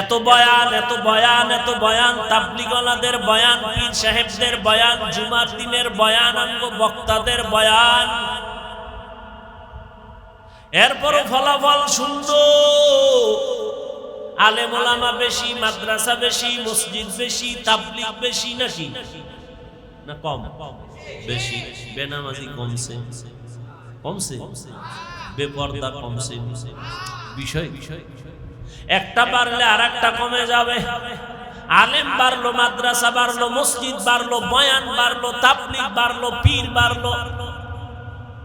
S1: এত বয়ান, এত বয়ান, এত বয়ান, তাবলীগওয়ালাদের বয়ান, পীর সাহেবদের বয়ান, জুমার দিনের বয়ান, আঙ্গ বক্তাদের বয়ান, এরপরও ফলাফল সুন্দর। আলেম ওলামা বেশি, মাদ্রাসা বেশি, মসজিদ বেশি, তাবলীগ বেশি নাকি না কম? বেশি। বেনামাজি কমছে, কমছে, বেপরদা কমছে। বিষয় একটা বাড়লে আর একটা কমে যাবে। আলেম বাড়লো, মাদ্রাসা বাড়লো, মসজিদ বাড়লো, বয়ান বাড়লো, তাবলীগ বাড়লো, পীর বাড়লো,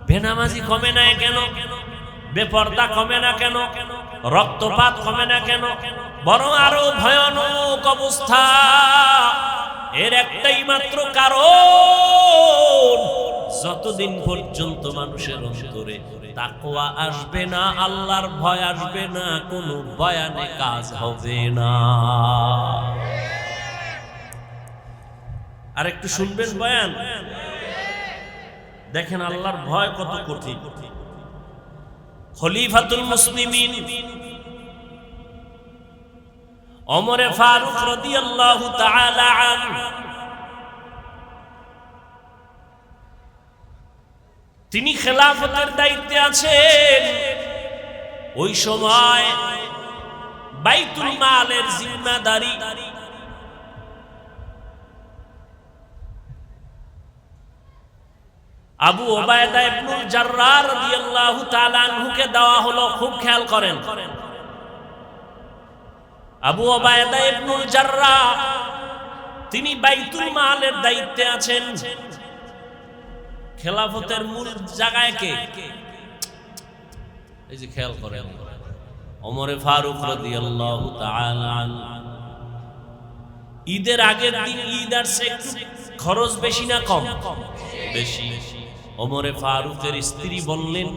S1: বেনামাজি কমে না কেন? বেপরদা কমে না কেন? রক্তপাত কমে না কেন? বরং আরো ভয়ানক অবস্থা। এর একটাই মাত্র কারণ, যতদিন পর্যন্ত মানুষের অন্তরে তাকওয়া আসবে না, আল্লাহর ভয় আসবে না, কোনো বয়ানে কাজ হবে না। আর একটু শুনবেন বয়ান, দেখেন আল্লাহর ভয় কত কঠিন। খলিফাতুল মুসলিমিন ওমরে ফারুক রাদিয়াল্লাহু তাআলা আনহু, তিনি খেলাফতের দায়িত্বে আছেন। ওই সময় বাইতুল মালের জিম্মাদারি আবু ওবায়দা ইবনুল জাররাহ রাদিয়াল্লাহু তাআলা আনহুকে দেওয়া হলো। খুব খেয়াল করেন, আবু ওবায়দা ইবনুল জাররাহ তিনি বাইতুল মালের দায়িত্বে আছেন। খেলাফতের মূল জায়গায় কে? এই যে খেয়াল করেন, ওমরে ফারুক রাদিয়াল্লাহু তাআলা আনহু। ঈদের আগের দিন ঈদ আসছে, একটু খরচ বেশি না কম? বেশি। ওমরে ফারুকের স্ত্রী বললেন,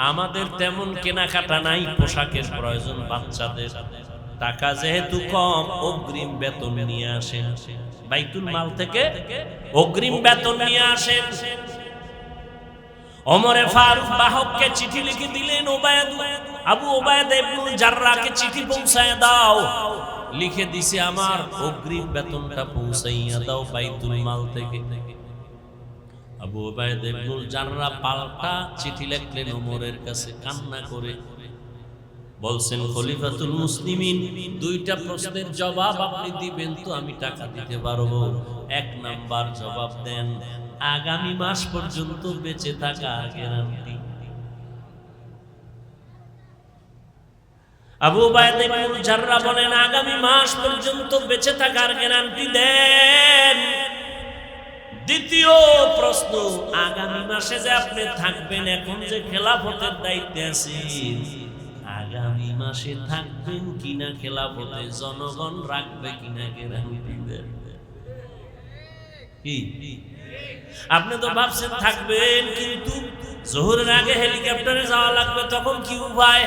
S1: আমাদের তেমন কেনাকাটা নাই, পোশাকের প্রয়োজন বাচ্চাদের, টাকা যেহেতু কম, অগ্রিম বেতন নিয়ে আসেন, বাইতুল মাল থেকে অগ্রিম বেতন নিয়ে আসেন। ওমরে ফারুক বাহককে চিঠি লিখে দিলেন, আবু ওবায়দা ইবনুল জাররাহকে চিঠি পৌঁছায় দাও। লিখে দিছে, আমার অগ্রিম বেতনটা পৌঁছাইয়া দাও বাইতুল মাল থেকে। আবু ওবায়দা ইবনুল জাররাহ পাল্টা চিঠি লিখলেন ওমরের কাছে, কান্না করে বলছেন, খলিফাতুল মুসলিমিন, 2টা প্রশ্নের জবাব আপনি দিবেন তো আমি টাকা দিতে পারবো। 1 নাম্বার জবাব দেন, আগামী মাস পর্যন্ত বেঁচে থাকা গ্যারান্টি। আবু উবাইদা ইবনুল জাররাহ বলেন, আগামী মাস পর্যন্ত বেঁচে থাকার গ্যারান্টি দেন। দ্বিতীয় প্রশ্ন, আগামী মাসে যে আপনি থাকবেন, এখন যে খেলাফতের দায়িত্বে আছেন, আগামী মাসে থাকবেন কিনা খেলাফতে, জনগণ রাখবে কিনা গ্যারান্টি দেন। কি আপনি তো ভাবছেন থাকবেন, কিন্তু জোহরের আগে হেলিকপ্টারে যাওয়া লাগবে, তখন কি উপায়?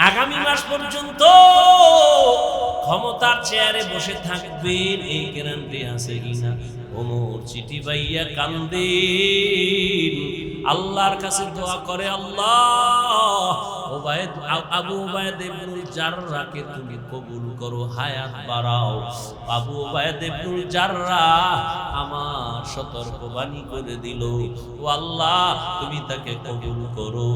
S1: আগামী মাস পর্যন্ত ক্ষমতার চেয়ারে বসে থাকবেন, এই গ্যারান্টি আছে কিনা? ওমর চিঠি পাইয়া কান্দেন, আল্লাহর কাছে দোয়া করে, আল্লাহ আবু উবাইদা ইবনুল জাররাহকে তুমি কবুল করো, হায়াত বাড়াও। আবু উবাইদা ইবনুল জাররাহ আমার সতর্কবাণী করে দিল, ও আল্লাহ তুমি তাকে কবুল করো।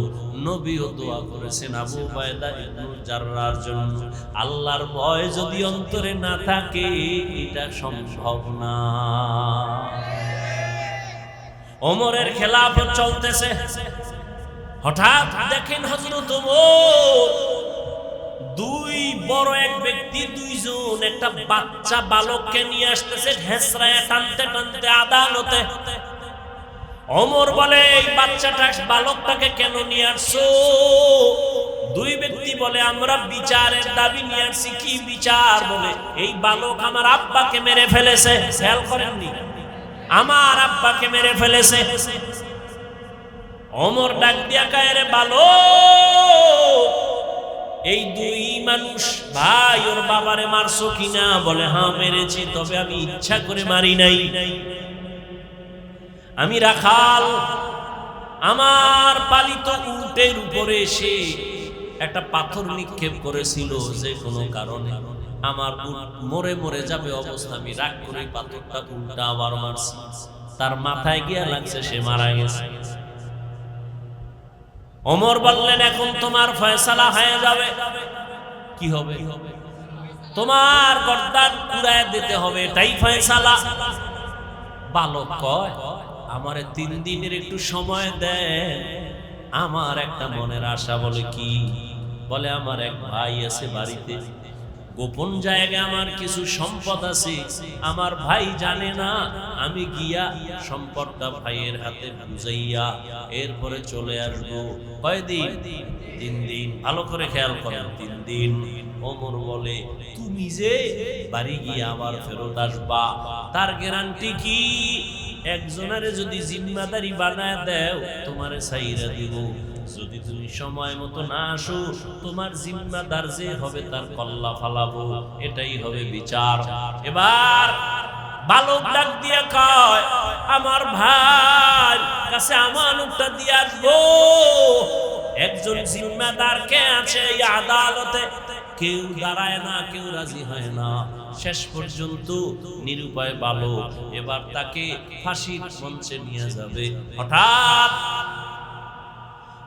S1: নবীও দোয়া করেছেন আবু উবাইদা ইবনুল জাররাহর জন্য। আল্লাহর ভয় যদি অন্তরে না থাকে, এটা সম্ভব না। ওমরের খেলাফত চলতেছে, হঠাৎ দেখেন হযরত ওমর দুই বড় এক ব্যক্তি, দুইজন একটা বাচ্চা বালককে নিয়ে আসতেছে, হেসরায় টানতে টানতে আদালতে। ওমর বলে, এই বাচ্চাটা বালকটাকে কেন নিয়ে আসছো? দুই ব্যক্তি বলে, আমরা বিচারের দাবি নিয়ে আসছি। কি বিচার? বলে, এই বালক আমার আব্বাকে মেরে ফেলেছে। খেয়াল করেননি, আমার আব্বাকে মেরে ফেলেছে। ওমর ডাক দিয়া কয়, রে বালক, এই দুই মানুষ ভাই, ওর বাবারে মারছো কিনা? বলে, হ্যাঁ মেরেছি, তবে আমি ইচ্ছা করে মারি নাই। আমি রাখাল, আমার পালিত উটের উপরে এসে একটা পাথর নিক্ষেপ করেছিল, যে কোনো কারণে আমার উট মরে মরে যাবে অবস্থা, আমি রাগ করে পাথরটা উল্টা আবার মারছি, তার মাথায় গিয়া লাগছে, সে মারা গেছে। ওমর বললেন, এখন তোমার ফয়সালা হয়ে যাবে। কি হবে? তোমার গর্দান উড়ায় দিতে হবে, এটাই ফয়সালা। বালক কয়, আমারে 3 দিনের একটু সময় দেন, আমার একটা মনের আশা। বলে, কি? বলে, আমার এক ভাই আছে বাড়িতে, গোপন জায়গায় আমার কিছু সম্পদ আছে, আমার ভাই জানে না। আমি গিয়া সম্পদটা ভাইয়ের হাতে বুঝাইয়া এরপরে চলে আসবো। কয়দিন? 3 দিন। ভালো করে খেয়াল করেন, 3 দিন। ওমর বলে, তুমি যে বাড়ি গিয়ে আবার ফেরত আসবা, তার গ্যারান্টি কি? একজনারে যদি জিম্মাদারি বানায় দেও, তোমারে ছাইরা দিব। যদি তুমি সময় মতো না আসো, তোমার জিম্মাদার যে হবে তার কল্লা ফালাবো, এটাই হবে বিচার। এবার বালক ডাক দিয়া কয়, আমার ভাই কাছে আমানতটা দিয়ে আসবো। একজন জিম্মাদার কে আছে এই আদালতে? কেউ দাঁড়ায় না, কেউ রাজি হয় না। শেষ পর্যন্ত নিরুপায় বালক, এবার তাকে ফাঁসির মঞ্চে নিয়ে যাবে। হঠাৎ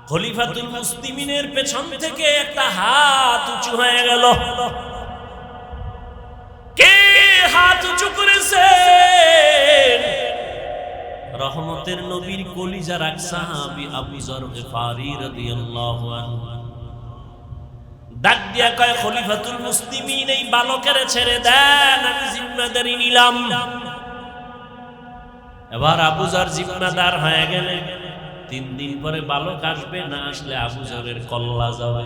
S1: খলিফাতুল মুসলিমিনের পেছন থেকে একটা হাত উঁচু হয়ে গেল। কে হাত উঁচু করেছে? রহমতের নবীর কলিজার এক সাহাবী আবু যর গিফারি রাদিয়াল্লাহু আনহু। ডাক দিয়া কয়, খলিফাতুল মুসলিমিন, এই বালকের ছেড়ে দেন, আমি জিম্মাদারি নিলাম। এবার আবু যর জিম্মাদার হয়ে গেলেন। 3 দিন পরে বালক আসবে, না আসলে আবু যরের কল্লা যাবে।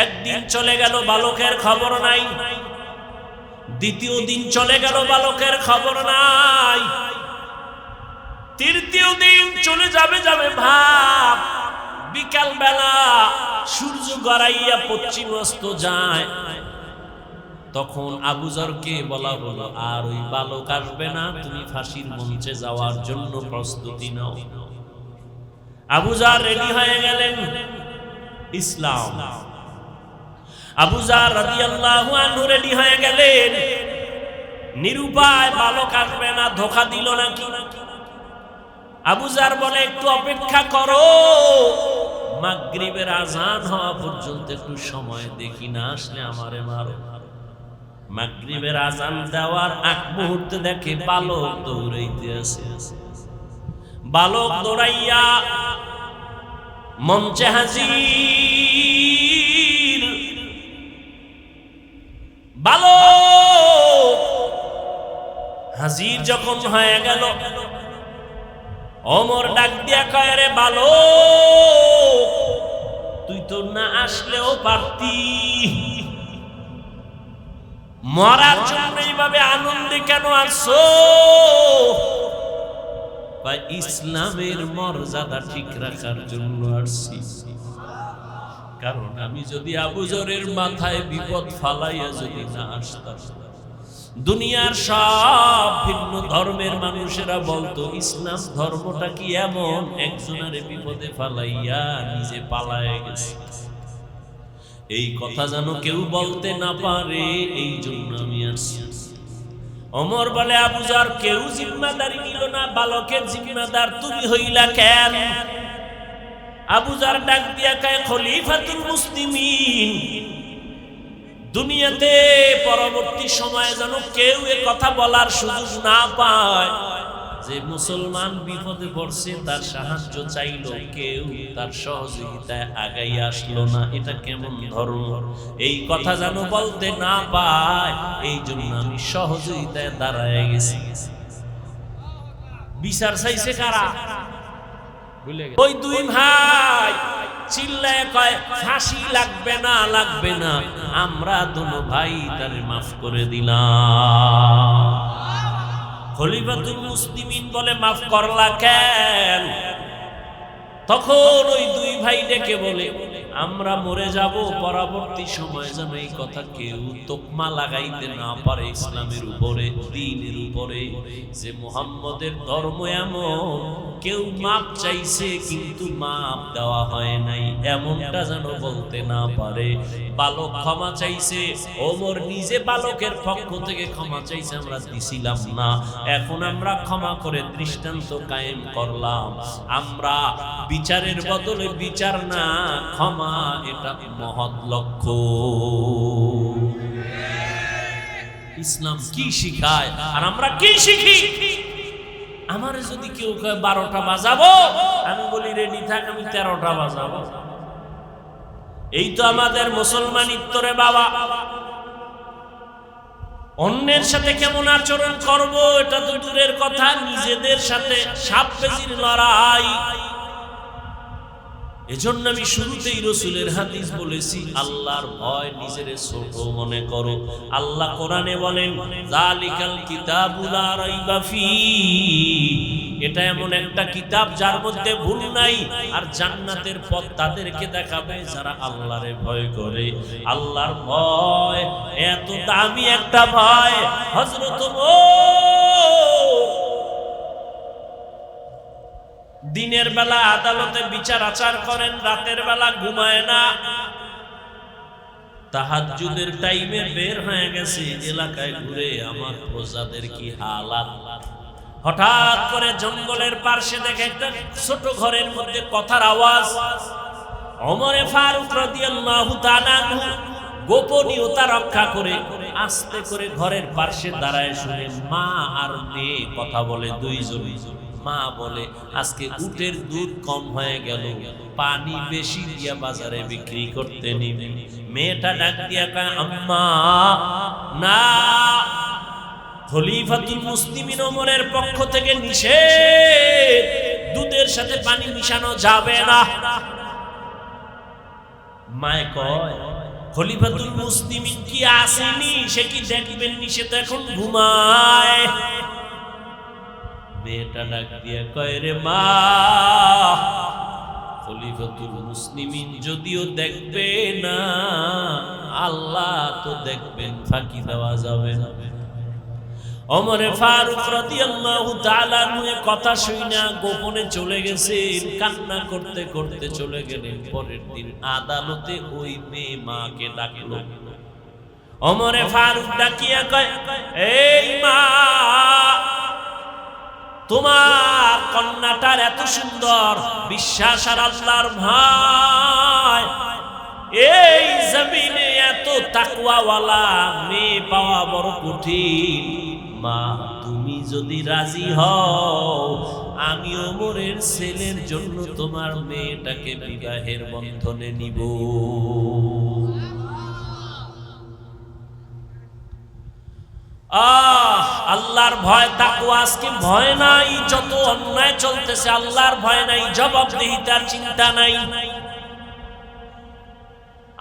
S1: একদিন চলে গেল, বালকের খবর নাই। দ্বিতীয় দিন চলে গেল, বালকের খবর নাই। তৃতীয় দিন চলে যাবে ভাব, বিকাল বেলা সূর্য গড়াইয়া পশ্চিম অস্ত যায়। তখন আবু যরকে বলা হলো, আর ওই বালক আসবে না, তুমি ফাঁসির মঞ্চে যাওয়ার জন্য প্রস্তুতি নাও। আবু যর রেডি হয়ে গেলেন। ইসলাম। আবু যর রাদিয়াল্লাহু আনহু রেডি হয়ে গেলেন। নিরুপায়, বালক আসবে না, ধোঁকা দিল নাকি? আবু যর বলে, একটু অপেক্ষা করো, মাগরিবের আজান হওয়া পর্যন্ত একটু সময় দেখি, না আসলে আমারে মারো। মাগরিবের আজান দেওয়ার আগ মুহূর্তে দেখে বালক দৌড়াইতে আছে। বালক দৌড়াইয়া মঞ্চে হাজির। বালক হাজির যখন হয়ে গেল, ওমর ডাক দিয়া কয়, রে বালক, তুই তো না আসলেও পারতি, মরার জন্য এইভাবে আনন্দে কেন আসছো? ইসলামের মর্যাদা ঠিক রাখার জন্য আসছি। কারণ আমি যদি আবু যরের মাথায় বিপদ ফালাইয়া যদি না আসতাম, দুনিয়ার সব ভিন্ন ধর্মের মানুষেরা বলতো ইসলাম ধর্মটা কি এমন, একজনের বিপদে ফালাইয়া নিজে পালায় গেছে। এই কথা যেন কেউ বলতে না পারে, এই জন্য আমি আসছি। ওমর বলে, আবু যর, কেউ জিম্মাদারি নিল না, বালকের জিম্মাদার তুমি হইলা কেন? আবু যর ডাক দিয়া কয়, খলিফাতুল মুসলিমিন, দুনিয়াতে পরবর্তী সময়ে যেন কেউ এ কথা বলার সুযোগ না পায় যে মুসলমান বিপদে পড়ছে, তার সাহায্য চাইলো, কেউ তার সহযোগিতায় আগাইয়া আসলো না, এটা কেমন ধর্ম? এই কথা যেন বলতে না পায়, এই জন্য আমি সহযোগিতায় দাঁড়ায় গেছি। বিচার চাইছে কারা? ওই দুই ভাই চিল্লায় কয়, ফাঁসি লাগবে না, লাগবে না, আমরা দুনো ভাই তারে মাফ করে দিলাম। খলিফাতুল মুসলিমিন বলে, মাফ করলা কেন? তখন ওই দুই ভাই ডেকে বলে, আমরা মরে যাব, পরবর্তী সময় যেন এই কথা কেউ তোকমা লাগাইতে না পারে ইসলামের উপরে, দ্বীনের উপরে, যে মুহাম্মদের ধর্ম এমন, কেউ মাপ চাইছে কিন্তু মাপ দেওয়া হয় নাই, এমনটা যেন বলতে না পারে। বালক ক্ষমা চাইছে, ওমর নিজে বালকের পক্ষ থেকে ক্ষমা চাইছে, আমরা দিছিলাম না, এখন আমরা ক্ষমা করে দৃষ্টান্ত কায়েম করলাম। আমরা বিচারের বদলে বিচার না, ক্ষমা, এটা মহৎ লক্ষ্য। ইসলাম কি শিখায় আর আমরা কি শিখি? আমার যদি কেউ 12টা বাজাবো, আমি বলি রেডি থাক, আমি 13টা বাজাবো। এই তো আমাদের মুসলমানিত্ব রে বাবা। অন্যের সাথে কেমন আচরণ করব এটা তো দূরের কথা, নিজেদের সাথে সাপ বেজির লড়াই। এজন্য আমি শুরুতেই রাসূলের হাদিস বলেছি, আল্লাহর ভয়, নিজের ছোট মনে করো। আল্লাহ কোরআনে বলেন, যালিকাল কিতাবু লা রাইবা ফি, এটা এমন একটা কিতাব যার মধ্যে ভুল নাই, আর জান্নাতের পথ তাদেরকে দেখাবে যারা আল্লাহরে ভয় করে। আল্লাহর ভয় এত দামি একটা ভয়, হযরত দিনের বেলা আদালতে বিচার আচার করেন, রাতের বেলা ঘুমায় না, তাহাজ্জুদের টাইমে বের হয়ে গেছে এলাকায় ঘুরে, আমার প্রজাদের কি হালাত। হঠাৎ করে জঙ্গলের পাশে দেখে একটা ছোট ঘরের মধ্যে কথার আওয়াজ। ওমরে ফারুক রাদিয়াল্লাহু তাআলা আনহু গোপনীয়তা রক্ষা করে আস্তে করে ঘরের পাশে দাঁড়ায় শুনে মা আর মেয়ে কথা বলে দুইজন। মা বলে, আজকে উটের দুধ কম হয়ে গেল, পানি বেশি দিয়া বাজারে বিক্রি করতে নিবি। মেয়েটা ডাক দিয়া কয়, আম্মা না, খলিফাতুল মুসলিমিন ওমরের পক্ষ থেকে নিষেধ, দুধের সাথে পানি মিশানো যাবে না। মায়ে কয়, খলিফাতুল মুসলিমিন কি আসেনি, সে কি দেখবেন নি, সে তো এখন ঘুমায়। মেয়েটা ডাক দিয়া কয়, রে মা, খলিফাতুল মুসলিমিন যদিও দেখবে না, আল্লাহ তো দেখবেন, ফাঁকি দেওয়া যাবে না। ওমরে ফারুক রাদিয়াল্লাহু তাআলা আনহু কথা শুনে গোপনে চলে গেছেন, কান্না করতে করতে চলে গেলেন। পরের দিন আদালতে ওই মেয়ে মাকে ডাকলো। ওমরে ফারুক ডাকিয়া কয়, এই মা, তোমার কন্যাটার এত সুন্দর বিশ্বাস আর আল্লাহর ভয়, এই জমিনে এত তাকওয়াওয়ালা মেয়ে পাওয়া বড় কঠিন। মা তুমি যদি রাজি হও, আমি ওমরের ছেলের জন্য তোমার মেয়েটাকে বিবাহের বন্ধনে নিব। আল্লাহর ভয়, তাকওয়া আজকে ভয় নাই, যত অন্যায় চলতেছে আল্লাহর ভয় নাই, জবাবদিহিতার চিন্তা নাই।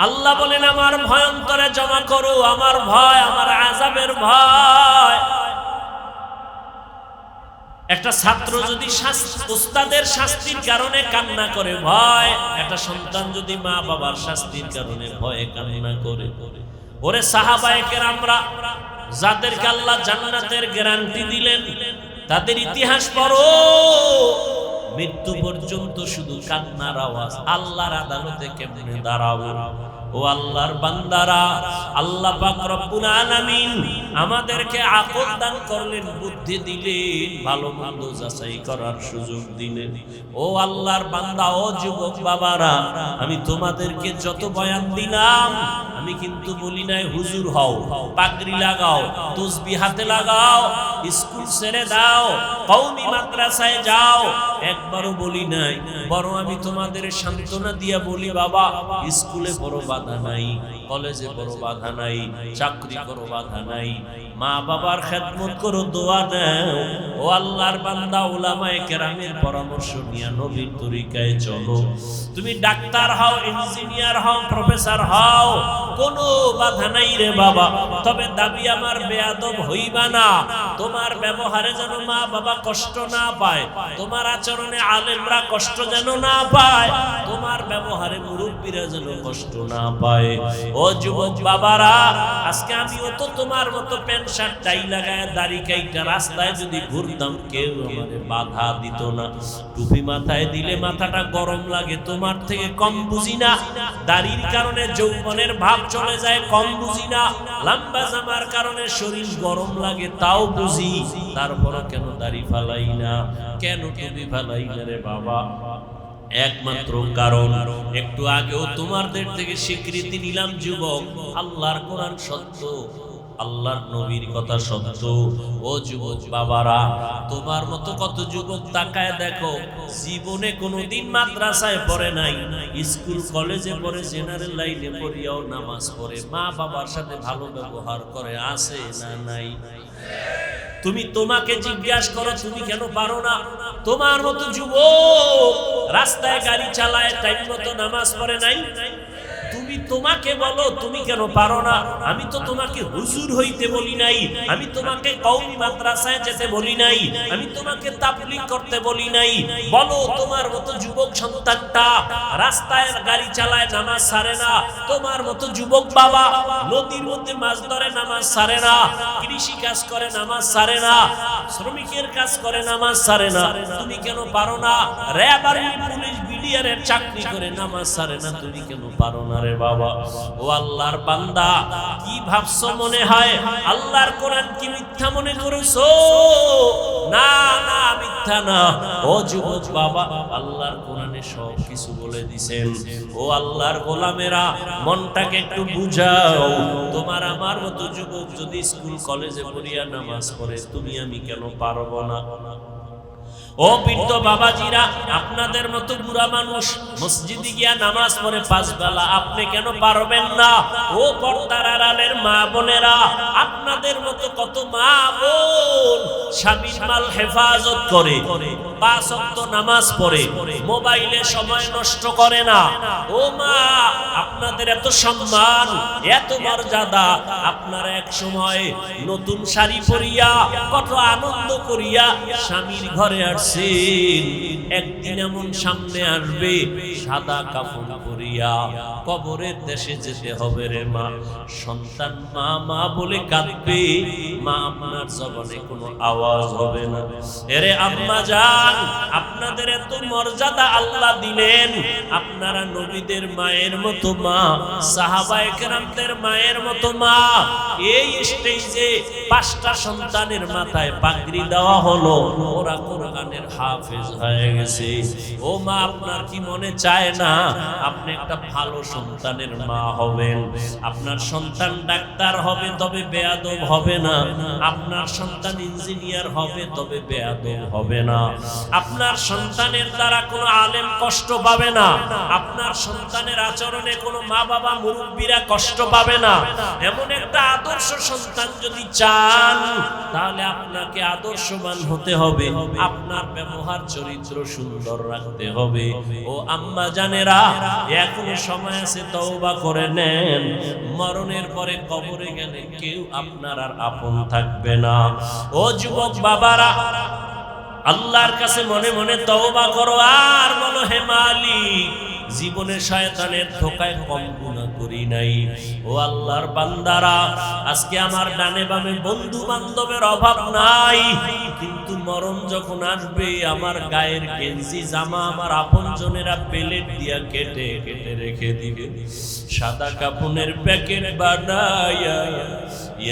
S1: আল্লাহ বলেন আমার ভয় অন্তরে জমা করো, আমার ভয়, আমার আযাবের ভয়। একটা ছাত্র যদি উস্তাদের শাস্তির কারণে কান্না করে ভয়, একটা সন্তান যদি মা বাবার শাস্তির কারণে ভয়ে কান্না করে, ওরে সাহাবায়ে কেরামরা যাদেরকে আল্লাহ জান্নাতের গ্যারান্টি দিলেন, তাদের ইতিহাস পড়ো, মৃত্যু পর্যন্ত শুধু কান্নার আওয়াজ। আল্লাহর আদালতে কেমনে দাঁড়াবো? ও আল্লাহর বান্দারা, আল্লাহ পাক রব্বুল আলামিন আমাদেরকে আকল দান করলেন, বুদ্ধি দিলেন, ভালো মন্দ যাচাই করার সুযোগ দিলেন। ও আল্লাহর বান্দা, ও যুবক বাবারা, আমি তোমাদেরকে যত বয়ান দিলাম, আমি কিন্তু বলি নাই হুজুর হও, পাগড়ি লাগাও, তসবিহ হাতে লাগাও, স্কুল ছেড়ে দাও, কওমি মাদ্রাসায় যাও, একবারও বলি নাই। বরং আমি তোমাদের সান্ত্বনা দিয়া বলি, বাবা স্কুলে বড় বাধা নাই, কলেজে বড় বাধা নাই, চাকরি করো বাধা নাই, মা বাবার খেদমত করো, দোয়া দাও। ও আল্লাহর বান্দা, উলামায়ে কেরামের পরামর্শ নিয়ে নবীর তরিকায় চলো। তুমি ডাক্তার হও, ইঞ্জিনিয়ার হও, প্রফেসর হও, কোনো বাধা নাই রে বাবা। তবে দাবি আমার বেয়াদব হইবা না, তোমার ব্যবহারে যেন মা বাবা কষ্ট না পায়, তোমার আচরণে আলেমরা কষ্ট যেন না পায়, তোমার ব্যবহারে মুরব্বীরা যেন কষ্ট না পায়। ও যুবক বাবারা, আজকে আমিও তো তোমার মতো প্যান্ট শার্ট টাই লাগায় দাড়ি কাইটা রাস্তায় যদি ঘুরতাম, কেউ আমাদের বাধা দিত না। টুপি মাথায় দিলে মাথাটা গরম লাগে, তোমার থেকে কম বুঝি না। দাড়ির কারণে যৌবনের ভাব চলে যায়, কম বুঝি না। লম্বা জামার কারণে শরীর গরম লাগে, তাও বুঝি। তারপরও কেন দাড়ি ফালাই না, কেন টুপি ফালাই না রে বাবা? একমাত্র কারণ, একটু আগেও তোমাদের থেকে স্বীকৃতি নিলাম যুবক, আল্লাহর কোরআন সত্য, আল্লাহর নবীর কথা সত্য। ও যুবক বাবারা, তোমার মতো কত যুবক তাকায় দেখো, জীবনে কোনোদিন মাদ্রাসায় পড়ে নাই, স্কুল কলেজে পড়ে, জেনারেল লাইনে পড়িয়াও নামাজ পড়ে, মা বাবার সাথে ভালো ব্যবহার করে, আছে না নাই? তুমি তোমাকে জিজ্ঞাসা করো, তুমি কেন পারো না? তোমার মতো যুবক রাস্তায় গাড়ি চালায়, টাইম মতো নামাজ পড়ে নাই। তুমি তোমাকে বলো তুমি কেন পারো না? আমি তো তোমাকে হুজুর হইতে বলি নাই, আমি তোমাকে কওমি মাদ্রাসায় যেতে বলি নাই, আমি তোমাকে তাবলীগ করতে বলি নাই। বলো তোমার মতো যুবক সন্তানটা রাস্তায় গাড়ি চালায়, নামাজ ছাড়ে না। তোমার মতো যুবক বাবা নদীর মধ্যে মাছ ধরে, নামাজ ছাড়ে না। কৃষি কাজ করে, নামাজ ছাড়ে না। শ্রমিকের কাজ করে, নামাজ ছাড়ে না। তুমি কেন পারো না? র‍্যাব আর পুলিশ বিডিআরের চাকরি করে, নামাজ ছাড়ে না। তুমি কেন পারো না রে বাবা? ও আল্লাহর বান্দা, কি ভাবছো মনে হয় আল্লাহর কোরআন কি মিথ্যা মনে করেছো? না না, মিথ্যা না। ও যুবক বাবা, আল্লাহর কোরআনে সব কিছু বলে দিবেন। ও আল্লাহর গোলামেরা, মনটাকে একটু বুঝাও। তোমার আমার মতো যুবক যদি স্কুল কলেজে পড়িয়া নামাজ পড়ে, তুমি আমি কেন পারবো না? ও বৃদ্ধ বাবাজিরা, আপনাদের মতো বুড়া মানুষ মসজিদে গিয়া নামাজ পড়ে 5 বেলা, আপনি কেন পারবেন না? ও পর্দার আড়ালের মা বোনেরা, আপনাদের মতো কত মা বোন স্বামীর মাল হেফাজত করে, 5 ওয়াক্ত নামাজ পড়ে, মোবাইলে সময় নষ্ট করে না। ও মা, আপনাদের এত সম্মান, এত মর্যাদা, আপনারা এক সময় নতুন শাড়ি পরিয়া কত আনন্দ করিয়া স্বামীর ঘরে আসছেন। একদিন এমন সামনে আসবে, সাদা কাফন পরিয়া কবরের দেশে যেতে হবে রে মা। সন্তান মা মা বলে কাঁদবে, মা আপনার জবানে কোনো আওয়াজ হবে না। এরে আম্মা জান, আপনাদের এত মর্যাদা আল্লাহ দিলেন, আপনারা নবীদের মায়ের মতো মা, সাহাবায়ে কেরামদের মায়ের মতো মা। এই স্টেজে 5টা সন্তানের মাথায় পাগড়ি দেওয়া হলো, ওরা কোরআনের হাফেজ হয়ে গেছে। ও মা, আপনার কি মনে চায় না আপনি একটা ভালো সন্তানের মা হবেন। আপনার সন্তান ডাক্তার হবে তবে বেয়াদব হবে না, আপনার সন্তান ইঞ্জিনিয়ার হবে তবে বেয়াদব হবে না, আপনার সন্তানের দ্বারা কোনো আলেম কষ্ট পাবে না, আপনার সন্তানের আচরণে কোনো মা বাবা মুরব্বীরা কষ্ট পাবে না। এমন একটা আদর্শ সন্তান যদি চান তাহলে আপনাকে আদর্শবান হতে হবে, আপনার ব্যবহার চরিত্র সুন্দর রাখতে হবে। ও আম্মা জানেরা, এখনো সময় আছে, তওবা করে নেন। মরণের পরে কবরে গেলে কেউ আপনার আর আপন থাকবে না। ও যুবক বাবারা, আল্লাহর কাছে মনে মনে তওবা করো আর বলো, হে মালিক, জীবনে শয়তানের ধোঁকায় কম গুনাহ করি নাই। ও আল্লাহর বান্দারা, আজকে আমার ডানে বামে বন্ধু বান্ধবের অভাব নাই, কিন্তু মরণ যখন আসবে আমার গায়ের গেঞ্জি জামা আমার আপনজনেরা প্লেট দিয়া কেটে কেটে রেখে দিবে, সাদা কাপড়ের প্যাকেট বানাইয়া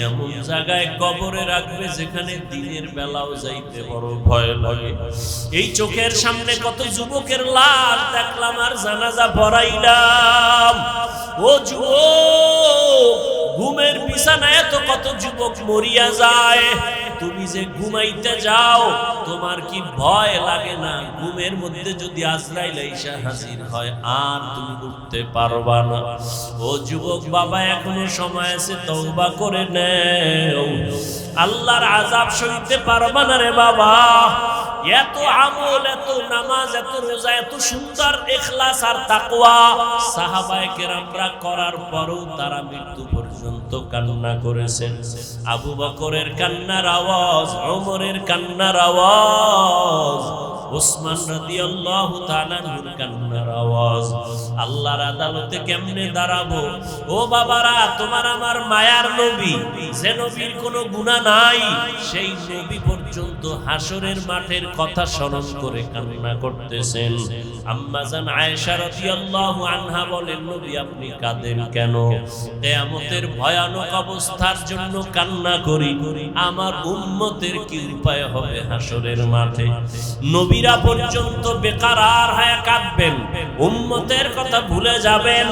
S1: এমন জায়গায় কবরে রাখবে যেখানে দিনের বেলাও যাইতে বড় ভয় লাগে। এই চোখের সামনে কত যুবকের লাশ দেখলাম আর জানাজা পড়াইলাম। ও যুবক, ঘুমের বিছানায় তো কত যুবক মরিয়া যায়, তুমি যে ঘুমাইতে যাও তোমার কি ভয় লাগে না? ঘুমের মধ্যে যদি আজরাইল এসে হাজির হয় আর তুমি উঠতে পারবা না। ও যুবক বাবা, এখনো সময় আছে, তওবা করে নেও। আল্লাহর আযাব সইতে পারবা না রে বাবা। এত আমল, এত নামাজ, এত রোজা, এত সুন্দর ইখলাস আর তাকওয়া সাহাবায়ে কেরামরা করার পরও তারা মৃত্যু পর্যন্ত কান্না করেছেন। আবু বকরের কান্নার আওয়াজ, ওমরের কান্নার আওয়াজ, ওসমান রাদিয়াল্লাহু তাআলা আনহুর কান্নার আওয়াজ। আল্লাহর আদালতে কেমনে দাঁড়াবো? ও বাবারা, তোমার আমার মায়ার নবী, যে নবীর কোনো গুনাহ নাই, সেই নবী পর্যন্ত হাসরের মাঠের কথা স্মরণ করে কান্না করতেছেন। আম্মা জান আয়েশা রাদিয়াল্লাহু আনহা বলেন, নবী আপনি কাঁদেন কেন? কিয়ামতের ভয়ানক অবস্থার জন্য কান্না করি, আমার উম্মতের কি উপায় হবে হাসরের মাঠে? নবীরা পর্যন্ত বেকারার হয়ে কাঁদবেন, উম্মতের কথা ভুলে যাবেন,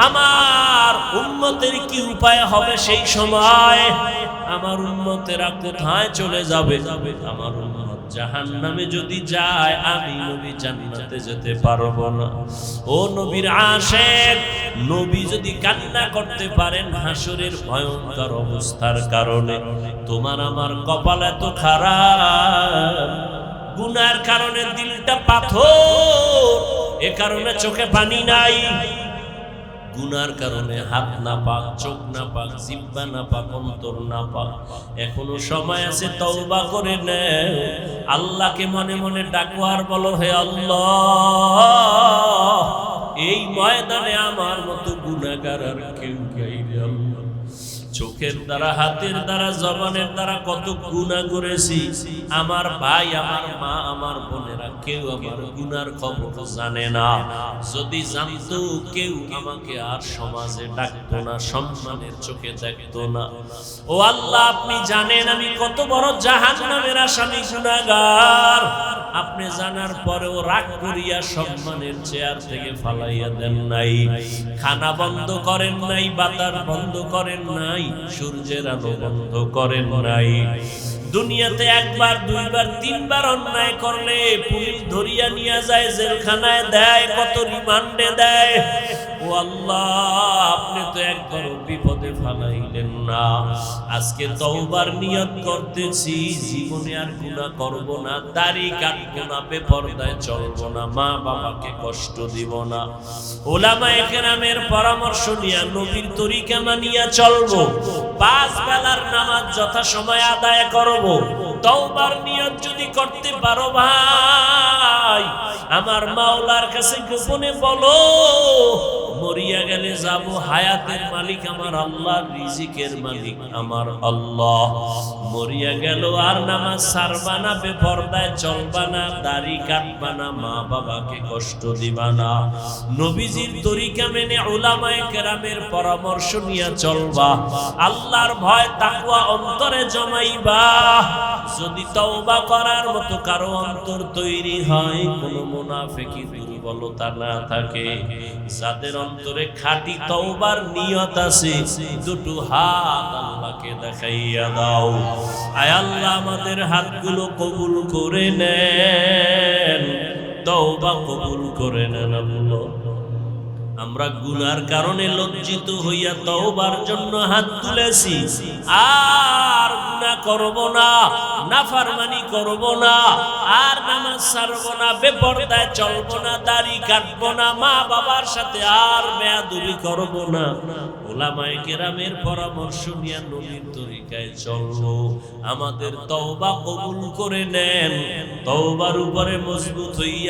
S1: আমার উম্মতের কি উপায় হবে সেই সময়? আমার উম্মতেরা কোথায় চলে যাবে? আমার উম্মত জাহান্নামে যদি যায়, আমি নবী জান্নাতে যেতে পারবো না। ও নবীর আশিক, নবী যদি কান্না করতে পারেন হাসরের ভয়ঙ্কর অবস্থার কারণে, তোমার আমার কপাল এত খারাপ, গুনার কারণে দিলটা পাথর, এ কারণে চোখে পানি নাই, গুনার কারণে হাত না পাক, চোখ না পাক, জিহ্বা না পাক, অন্তর না পাক। এখনো সময় আছে, তওবা করে নেও। আল্লাহকে মনে মনে ডাকো আর বলো, হে আল্লাহ, এই ময়দানে আমার মতো গুনাহগার আর কেউ নাই রে আল্লাহ। চোখের দ্বারা, হাতের দ্বারা, জবানের দ্বারা কত গুনাহ করেছি। আমার ভাই, আমার মা, আমার বোনেরা কেউ আমার গুনার খবর জানে না। যদি জানতো, কেউ আমাকে আর সমাজে ডাকতো না, সম্মানের চোখে দেখতো না। ও আল্লাহ, আপনি জানেন আমি কত বড় জাহান্নামের আসামি গুনাহগার। আপনি জানার পরেও রাগ করিয়া সম্মানের চেয়ার থেকে ফালাইয়া দেন নাই, খানা বন্ধ করেন নাই, বাতাস বন্ধ করেন নাই, সূর্যের আলো বন্ধ করেন নাই। দুনিয়াতে একবার, দুইবার, তিনবার অন্যায় করলে পুলিশ ধরিয়া নিয়ে যায়, জেলখানায় দেয়, কত রিমান্ডে দেয়। ও আল্লাহ, আপনি তো একবার বিপদে ফালাইলেন না। আজকে তওবার নিয়ত করতেছি, জীবনে আর গুনাহ করব না, দাড়ি কাটবো না, বেপরদায় চলবো না, মা বাবাকে কষ্ট দিব না, উলামায়ে কেরামের পরামর্শ নিয়ে নবীর তরিকা মানিয়া চলবো, 5 বেলার নামাজ যথাসময়ে আদায় করব। তওবার নিয়ত যদি করতে পারো ভাই, আমার মাওলার কাছে গোপনে বলো, মরিয়া গেলে যাব, হায়াতের মালিক আমার আল্লাহ, রিজিকের মালিক আমার আল্লাহ। মরিয়া গেল আর নামাজ ছাড়বা না, বেপরদায় চলবা না, দাড়ি কাটবা না, মা বাবাকে কষ্ট দিবা না, নবীজির তরিকা মেনে উলামায়ে কেরামের পরামর্শ নিয়ে চলবা, আল্লাহর ভয় তাকওয়া অন্তরে জমাইবা। যদি তওবা করার মতো কারো অন্তর তৈরি হয়, কোন মুনাফিকি দুর্বলতা না থাকে, যাদের অন্তরে খাঁটি তওবার নিয়ত আছে, দুটো হাত আল্লাহকে দেখাইয়া দাও। আয় আল্লাহ, আমাদের হাতগুলো কবুল করে নেন, তওবা কবুল করে নেন আল্লাহ। আমরা গুনার কারণে লজ্জিত হইয়া তওবার জন্য হাত তুলেছি, আর গুনাহ করব না, নাফরমানি করব না, আর নামাজ ছাড়ব না, বেপরদায় চলব না, দাড়ি কাটব না, মা বাবার সাথে আর বেয়াদবি করব না, উলামায়ে কেরামের পরামর্শ নিয়ে নবীর তরিকায় চলব। আমাদের তওবা কবুল করে নেন, তওবার উপরে মজবুত হইয়া